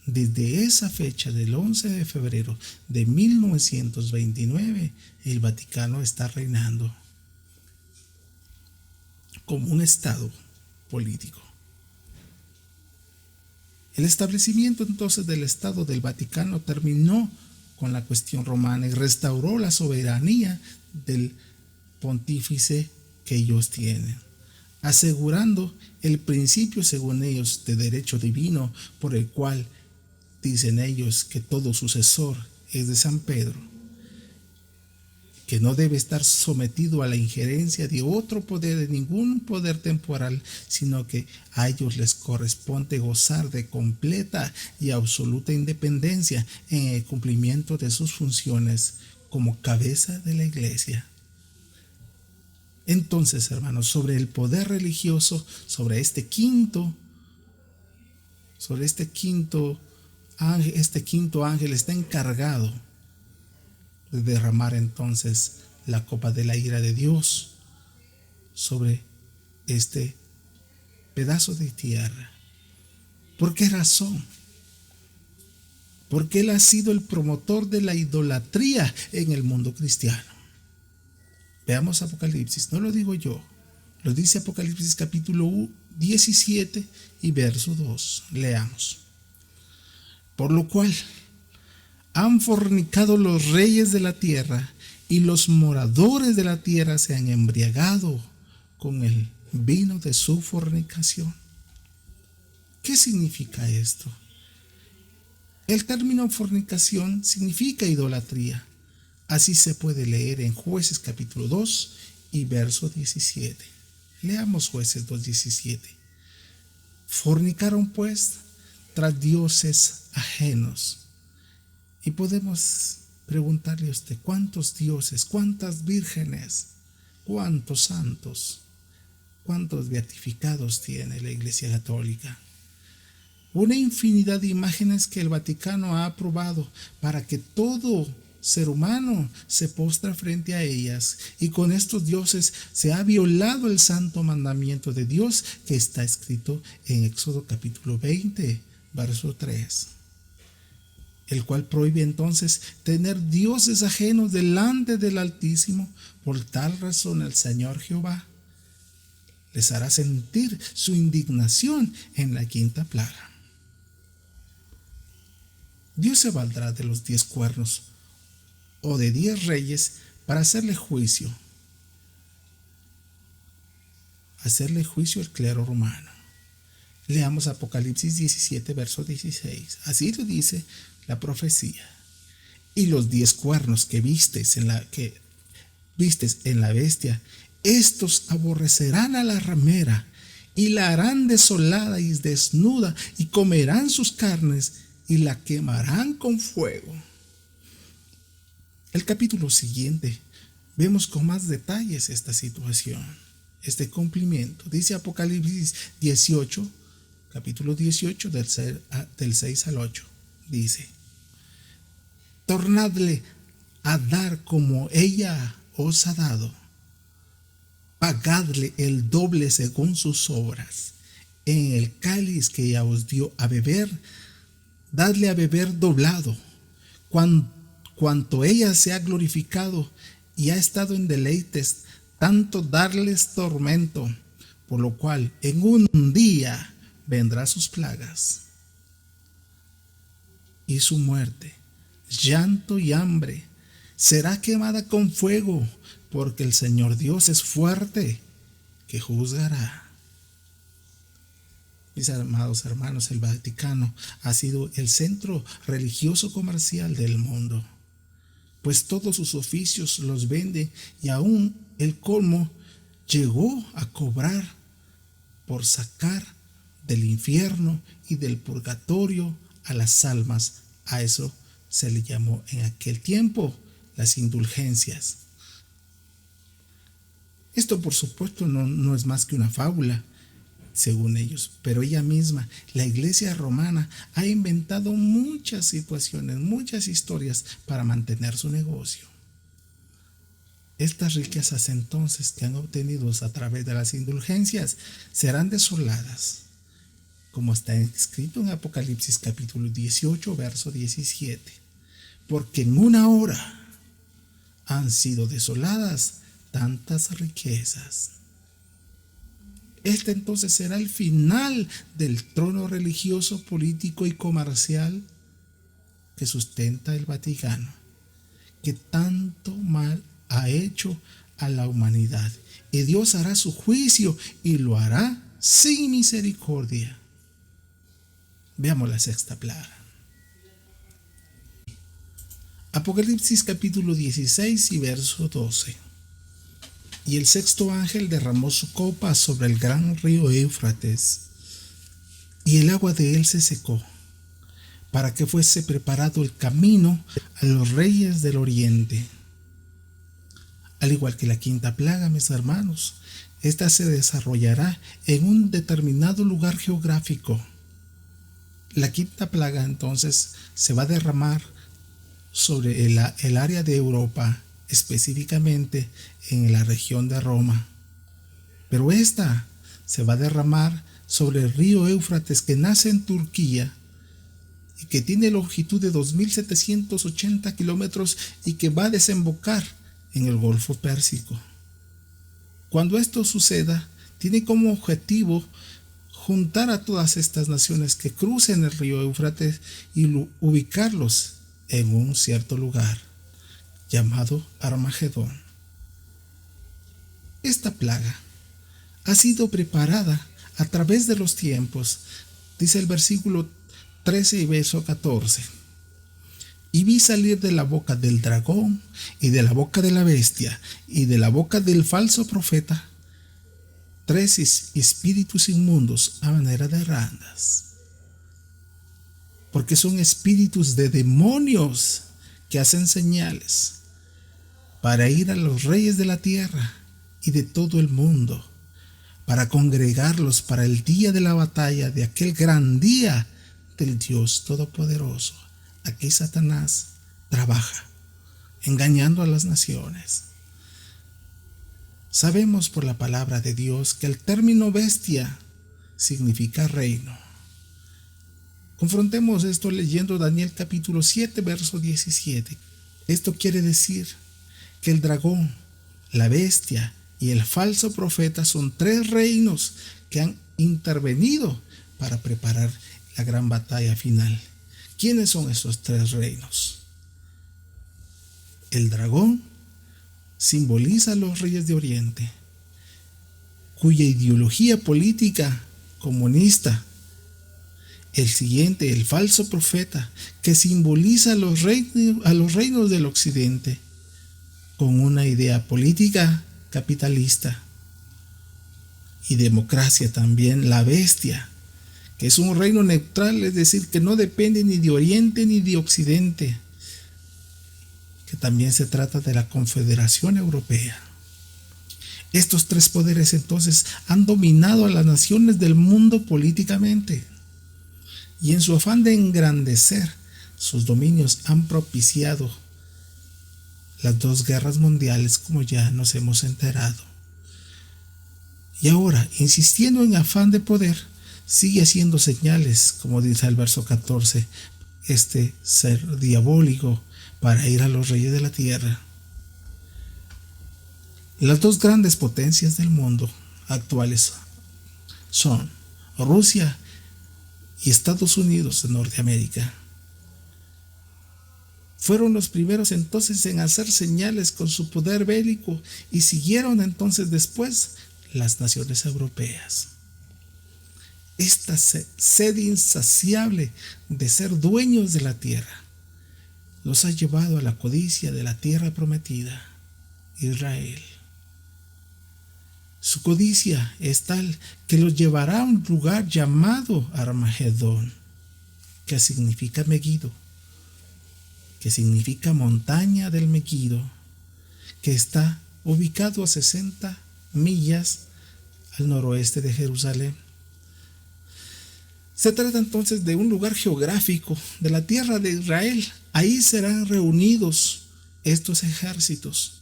Desde esa fecha del 11 de febrero de 1929, el Vaticano está reinando como un estado político. El establecimiento entonces del Estado del Vaticano terminó con la cuestión romana y restauró la soberanía del pontífice que ellos tienen, asegurando el principio, según ellos, de derecho divino, por el cual dicen ellos que todo sucesor es de San Pedro, que no debe estar sometido a la injerencia de otro poder, de ningún poder temporal, sino que a ellos les corresponde gozar de completa y absoluta independencia en el cumplimiento de sus funciones como cabeza de la Iglesia. Entonces, hermanos, sobre el poder religioso, sobre este quinto ángel está encargado de derramar entonces la copa de la ira de Dios sobre este pedazo de tierra. ¿Por qué razón? Porque él ha sido el promotor de la idolatría en el mundo cristiano. Veamos Apocalipsis, no lo digo yo, lo dice Apocalipsis capítulo 17 y verso 2. Leamos. Por lo cual han fornicado los reyes de la tierra, y los moradores de la tierra se han embriagado con el vino de su fornicación. ¿Qué significa esto? El término fornicación significa idolatría. Así se puede leer en Jueces capítulo 2 y verso 17. Leamos Jueces 2:17. Fornicaron pues tras dioses ajenos. Y podemos preguntarle a usted: ¿cuántos dioses, cuántas vírgenes, cuántos santos, cuántos beatificados tiene la Iglesia Católica? Una infinidad de imágenes que el Vaticano ha aprobado para que todo ser humano se postra frente a ellas, y con estos dioses se ha violado el santo mandamiento de Dios que está escrito en Éxodo capítulo 20, verso 3, el cual prohíbe entonces tener dioses ajenos delante del Altísimo. Por tal razón el Señor Jehová les hará sentir su indignación en la quinta plaga. Dios se valdrá de los 10 cuernos o de 10 reyes para hacerle juicio al clero romano. Leamos Apocalipsis 17, verso 16. Así lo dice la profecía. Y los 10 cuernos que vistes en la bestia, estos aborrecerán a la ramera y la harán desolada y desnuda, y comerán sus carnes y la quemarán con fuego. El capítulo siguiente vemos con más detalles esta situación, este cumplimiento. Dice Apocalipsis 18, capítulo 18, del 6 al 8. Dice: tornadle a dar como ella os ha dado, pagadle el doble según sus obras. En el cáliz que ella os dio a beber, dadle a beber doblado. Cuanto ella se ha glorificado y ha estado en deleites, tanto darles tormento, por lo cual en un día vendrá sus plagas y su muerte, llanto y hambre. Será quemada con fuego, porque el Señor Dios es fuerte, que juzgará. Mis amados hermanos, el Vaticano ha sido el centro religioso comercial del mundo, pues todos sus oficios los vende, y aún el colmo llegó a cobrar por sacar del infierno y del purgatorio a las almas. A eso se le llamó en aquel tiempo las indulgencias. Esto, por supuesto, no es más que una fábula, según ellos, pero ella misma, la Iglesia romana, ha inventado muchas situaciones, muchas historias para mantener su negocio. Estas riquezas entonces que han obtenido a través de las indulgencias serán desoladas, como está escrito en Apocalipsis capítulo 18, verso 17, porque en una hora han sido desoladas tantas riquezas. Este entonces será el final del trono religioso, político y comercial que sustenta el Vaticano, que tanto mal ha hecho a la humanidad. Y Dios hará su juicio y lo hará sin misericordia. Veamos la sexta plaga. Apocalipsis capítulo 16 y verso 12. Y el sexto ángel derramó su copa sobre el gran río Éufrates, y el agua de él se secó, para que fuese preparado el camino a los reyes del oriente. Al igual que la quinta plaga, mis hermanos, esta se desarrollará en un determinado lugar geográfico. La quinta plaga entonces se va a derramar sobre el área de Europa, específicamente en la región de Roma. Pero esta se va a derramar sobre el río Éufrates, que nace en Turquía y que tiene longitud de 2.780 kilómetros y que va a desembocar en el Golfo Pérsico. Cuando esto suceda, tiene como objetivo juntar a todas estas naciones que crucen el río Éufrates y ubicarlos en un cierto lugar llamado Armagedón. Esta plaga ha sido preparada a través de los tiempos. Dice el versículo 13 y verso 14. Y vi salir de la boca del dragón y de la boca de la bestia y de la boca del falso profeta 3 espíritus inmundos a manera de ranas, porque son espíritus de demonios que hacen señales para ir a los reyes de la tierra y de todo el mundo, para congregarlos para el día de la batalla, de aquel gran día del Dios Todopoderoso. Aquí Satanás trabaja, engañando a las naciones. Sabemos por la palabra de Dios que el término bestia significa reino. Confrontemos esto leyendo Daniel capítulo 7, verso 17. Esto quiere decir que el dragón, la bestia y el falso profeta son tres reinos que han intervenido para preparar la gran batalla final. ¿Quiénes son esos tres reinos? El dragón simboliza a los reyes de Oriente, cuya ideología política comunista. El siguiente, el falso profeta, que simboliza a los reinos del occidente, con una idea política capitalista y democracia también. La bestia, que es un reino neutral, es decir, que no depende ni de Oriente ni de Occidente, que también se trata de la Confederación Europea. Estos tres poderes entonces han dominado a las naciones del mundo políticamente, y en su afán de engrandecer sus dominios han propiciado las dos guerras mundiales, como ya nos hemos enterado. Y ahora, insistiendo en afán de poder, sigue haciendo señales, como dice el verso 14, este ser diabólico, para ir a los reyes de la tierra. Las dos grandes potencias del mundo actuales son Rusia y Estados Unidos de Norteamérica. Fueron los primeros entonces en hacer señales con su poder bélico, y siguieron entonces después las naciones europeas. Esta sed insaciable de ser dueños de la tierra los ha llevado a la codicia de la tierra prometida, Israel. Su codicia es tal que los llevará a un lugar llamado Armagedón, que significa Megiddo, que significa montaña del Megiddo, que está ubicado a 60 millas al noroeste de Jerusalén. Se trata entonces de un lugar geográfico de la tierra de Israel. Ahí serán reunidos estos ejércitos.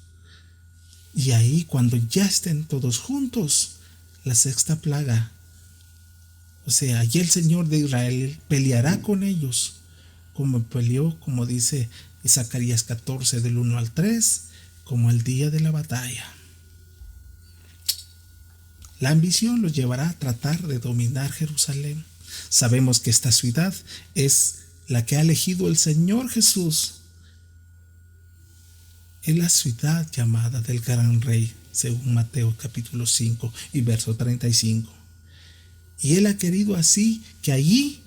Y ahí, cuando ya estén todos juntos, la sexta plaga, o sea, allí el Señor de Israel peleará con ellos, como peleó, como dice Zacarías 14 del 1 al 3, como el día de la batalla. La ambición los llevará a tratar de dominar Jerusalén. Sabemos que esta ciudad es la que ha elegido el Señor Jesús. Es la ciudad llamada del Gran Rey, según Mateo capítulo 5 y verso 35. Y Él ha querido así que allí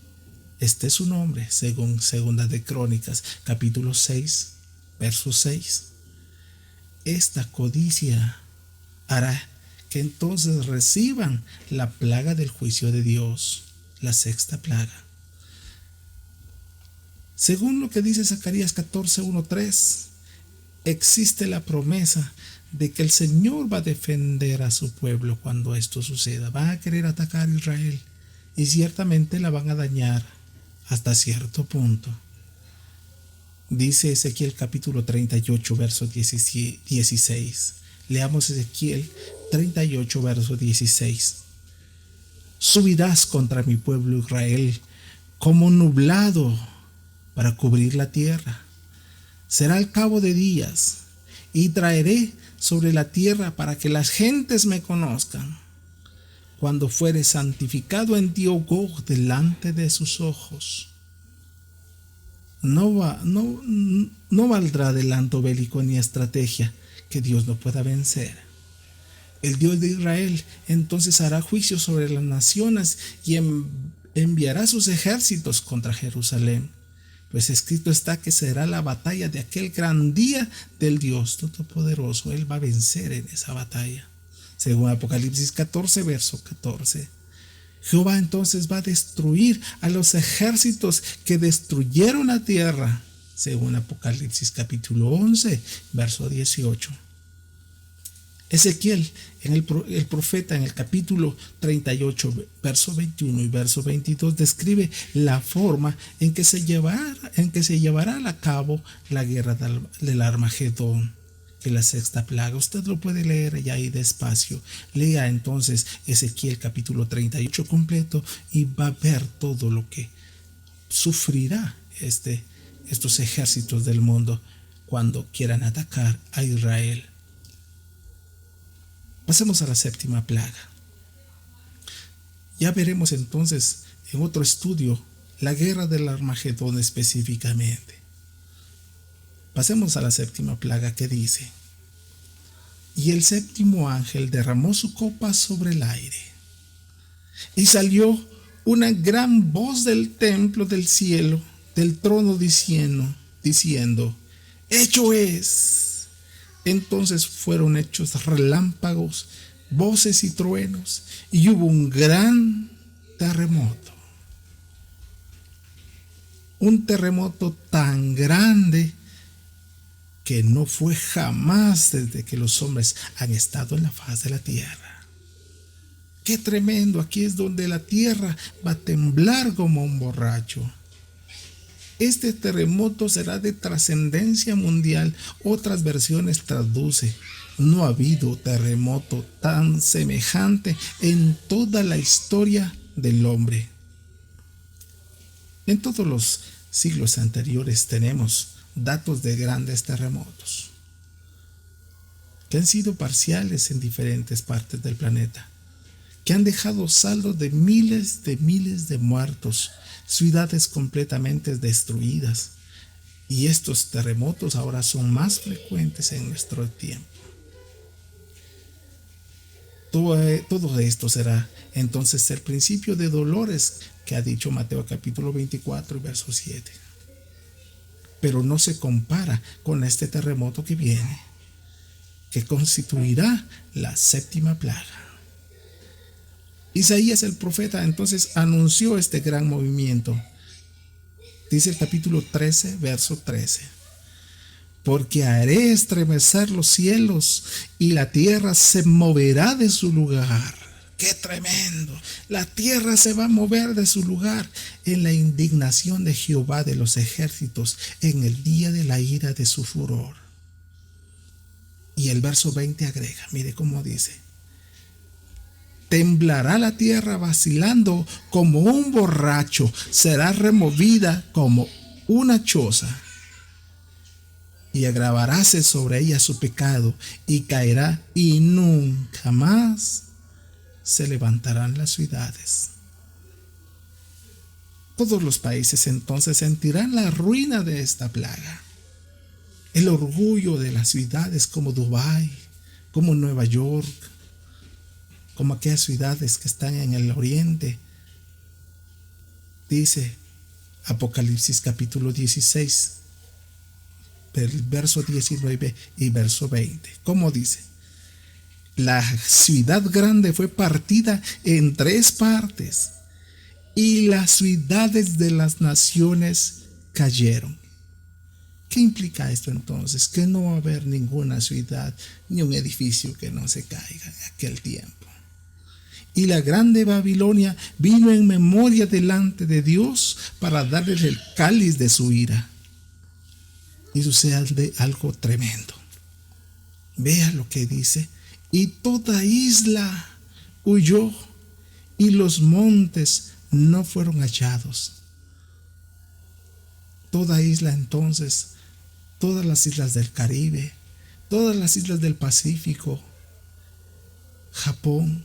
esté su nombre, según Segunda de Crónicas capítulo 6, verso 6. Esta codicia hará que entonces reciban la plaga del juicio de Dios, la sexta plaga. Según lo que dice Zacarías 14, 1, 3, existe la promesa de que el Señor va a defender a su pueblo cuando esto suceda. Van a querer atacar a Israel y ciertamente la van a dañar hasta cierto punto. Dice Ezequiel capítulo 38, verso 16. Leamos Ezequiel 38, verso 16. Subirás contra mi pueblo Israel como nublado para cubrir la tierra. Será al cabo de días, y traeré sobre la tierra para que las gentes me conozcan, cuando fuere santificado en ti, oh Gog, delante de sus ojos. No valdrá adelanto bélico ni estrategia que Dios no pueda vencer. El Dios de Israel entonces hará juicio sobre las naciones y enviará sus ejércitos contra Jerusalén. Pues escrito está que será la batalla de aquel gran día del Dios Todopoderoso. Él va a vencer en esa batalla. Según Apocalipsis 14, verso 14. Jehová entonces va a destruir a los ejércitos que destruyeron la tierra. Según Apocalipsis capítulo 11, verso 18. Ezequiel, el profeta, en el capítulo 38, verso 21 y verso 22, describe la forma en que se llevará a cabo la guerra del Armagedón, que es la sexta plaga. Usted lo puede leer ya ahí despacio. Lea entonces Ezequiel capítulo 38 completo y va a ver todo lo que sufrirá estos ejércitos del mundo cuando quieran atacar a Israel. Pasemos a la séptima plaga. Ya veremos entonces en otro estudio la guerra del Armagedón específicamente. Pasemos a la séptima plaga, que dice: y el séptimo ángel derramó su copa sobre el aire, y salió una gran voz del templo del cielo, del trono, diciendo: hecho es. Entonces fueron hechos relámpagos, voces y truenos, y hubo un gran terremoto. Un terremoto tan grande que no fue jamás desde que los hombres han estado en la faz de la tierra. ¡Qué tremendo! Aquí es donde la tierra va a temblar como un borracho. Este terremoto será de trascendencia mundial. Otras versiones traduce: no ha habido terremoto tan semejante en toda la historia del hombre. En todos los siglos anteriores tenemos datos de grandes terremotos que han sido parciales en diferentes partes del planeta, que han dejado saldos de miles de muertos, ciudades completamente destruidas, y estos terremotos ahora son más frecuentes en nuestro tiempo. Todo esto será entonces el principio de dolores que ha dicho Mateo capítulo 24 y verso 7. Pero no se compara con este terremoto que viene, que constituirá la séptima plaga. Isaías el profeta entonces anunció este gran movimiento. Dice el capítulo 13, verso 13: porque haré estremecer los cielos y la tierra se moverá de su lugar. ¡Qué tremendo! La tierra se va a mover de su lugar en la indignación de Jehová de los ejércitos, en el día de la ira de su furor. Y el verso 20 agrega, mire cómo dice: temblará la tierra vacilando como un borracho, será removida como una choza, y agravaráse sobre ella su pecado, y caerá, y nunca más se levantarán las ciudades. Todos los países entonces sentirán la ruina de esta plaga. El orgullo de las ciudades como Dubái, como Nueva York, como aquellas ciudades que están en el oriente. Dice Apocalipsis capítulo 16, verso 19 y verso 20. ¿Cómo dice? La ciudad grande fue partida en 3 partes, y las ciudades de las naciones cayeron. ¿Qué implica esto entonces? Que no va a haber ninguna ciudad ni un edificio que no se caiga en aquel tiempo. Y la grande Babilonia vino en memoria delante de Dios para darles el cáliz de su ira. Y sucede algo tremendo. Vea lo que dice: y toda isla huyó, y los montes no fueron hallados. Toda isla entonces, todas las islas del Caribe, todas las islas del Pacífico, Japón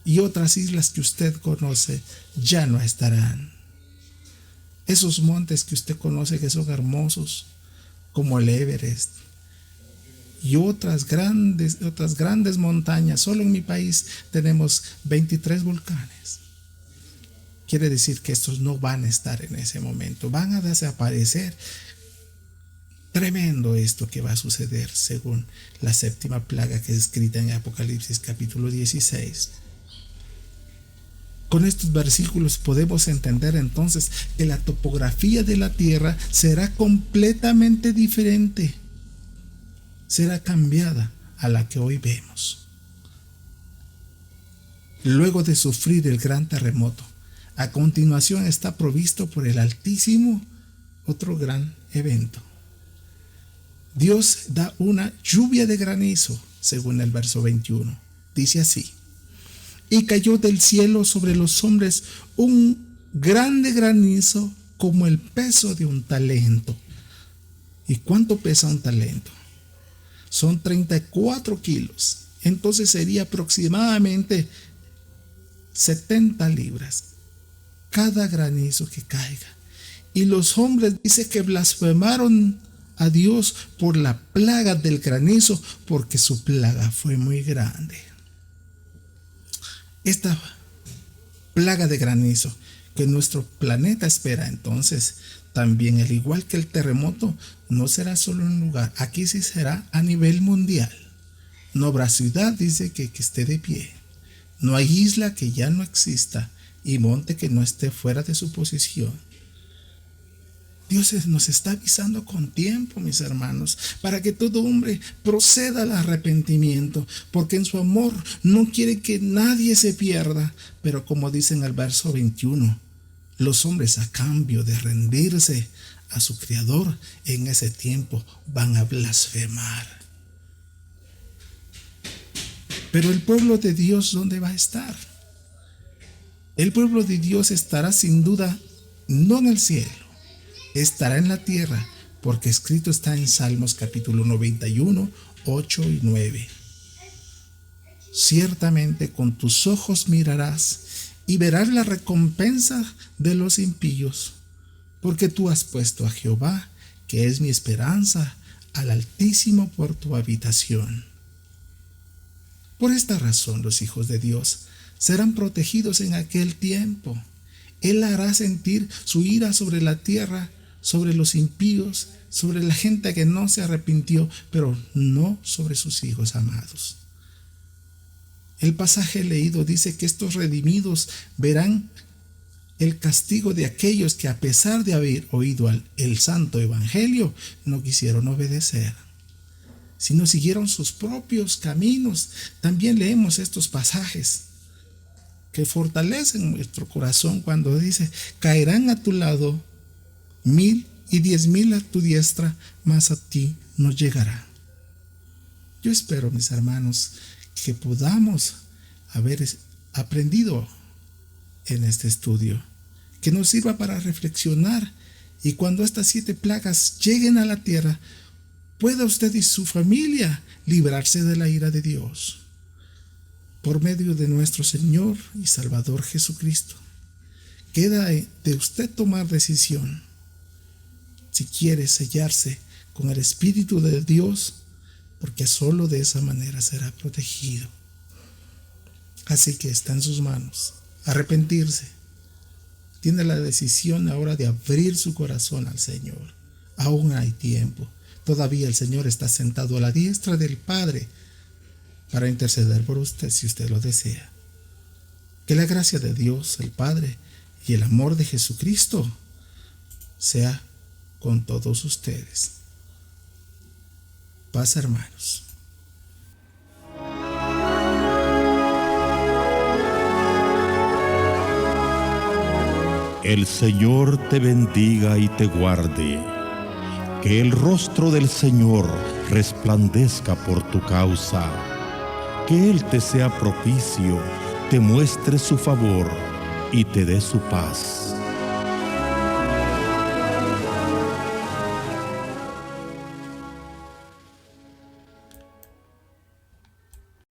y otras islas que usted conoce, ya no estarán. Esos montes que usted conoce que son hermosos, como el Everest, y otras grandes montañas. Solo en mi país tenemos 23 volcanes. Quiere decir que estos no van a estar en ese momento, van a desaparecer. Tremendo esto que va a suceder según la séptima plaga que es escrita en Apocalipsis capítulo 16. Con estos versículos podemos entender entonces que la topografía de la tierra será completamente diferente. Será cambiada a la que hoy vemos. Luego de sufrir el gran terremoto, a continuación está provisto por el Altísimo otro gran evento. Dios da una lluvia de granizo, según el verso 21. Dice así: y cayó del cielo sobre los hombres un grande granizo como el peso de un talento. ¿Y cuánto pesa un talento? Son 34 kilos. Entonces sería aproximadamente 70 libras cada granizo que caiga. Y los hombres dice que blasfemaron a Dios por la plaga del granizo, porque su plaga fue muy grande. Esta plaga de granizo que nuestro planeta espera, entonces también, al igual que el terremoto, no será solo en un lugar. Aquí sí será a nivel mundial. No habrá ciudad, dice, que esté de pie. No hay isla que ya no exista y monte que no esté fuera de su posición. Dios nos está avisando con tiempo, mis hermanos, para que todo hombre proceda al arrepentimiento, porque en su amor no quiere que nadie se pierda. Pero como dice en el verso 21, los hombres, a cambio de rendirse a su Creador, en ese tiempo van a blasfemar. Pero el pueblo de Dios, ¿dónde va a estar? El pueblo de Dios estará sin duda no en el cielo, estará en la tierra, porque escrito está en Salmos capítulo 91, 8 y 9. Ciertamente con tus ojos mirarás y verás la recompensa de los impíos, porque tú has puesto a Jehová, que es mi esperanza, al Altísimo por tu habitación. Por esta razón los hijos de Dios serán protegidos en aquel tiempo. Él hará sentir su ira sobre la tierra, sobre los impíos, sobre la gente que no se arrepintió, pero no sobre sus hijos amados. El pasaje leído dice que estos redimidos verán el castigo de aquellos que, a pesar de haber oído el santo evangelio, no quisieron obedecer, sino siguieron sus propios caminos. También leemos estos pasajes que fortalecen nuestro corazón cuando dice: caerán a tu lado 1000 y 10,000 a tu diestra, mas a ti no llegará. Yo espero, mis hermanos, que podamos haber aprendido en este estudio, que nos sirva para reflexionar, y cuando estas 7 plagas lleguen a la tierra, pueda usted y su familia librarse de la ira de Dios por medio de nuestro Señor y Salvador Jesucristo. Queda de usted tomar decisión si quiere sellarse con el Espíritu de Dios, porque solo de esa manera será protegido. Así que está en sus manos arrepentirse. Tiene la decisión ahora de abrir su corazón al Señor. Aún hay tiempo. Todavía el Señor está sentado a la diestra del Padre para interceder por usted si usted lo desea. Que la gracia de Dios, el Padre, y el amor de Jesucristo sea con todos ustedes. Paz, hermanos. El Señor te bendiga y te guarde. Que el rostro del Señor resplandezca por tu causa. Que Él te sea propicio, te muestre su favor y te dé su paz.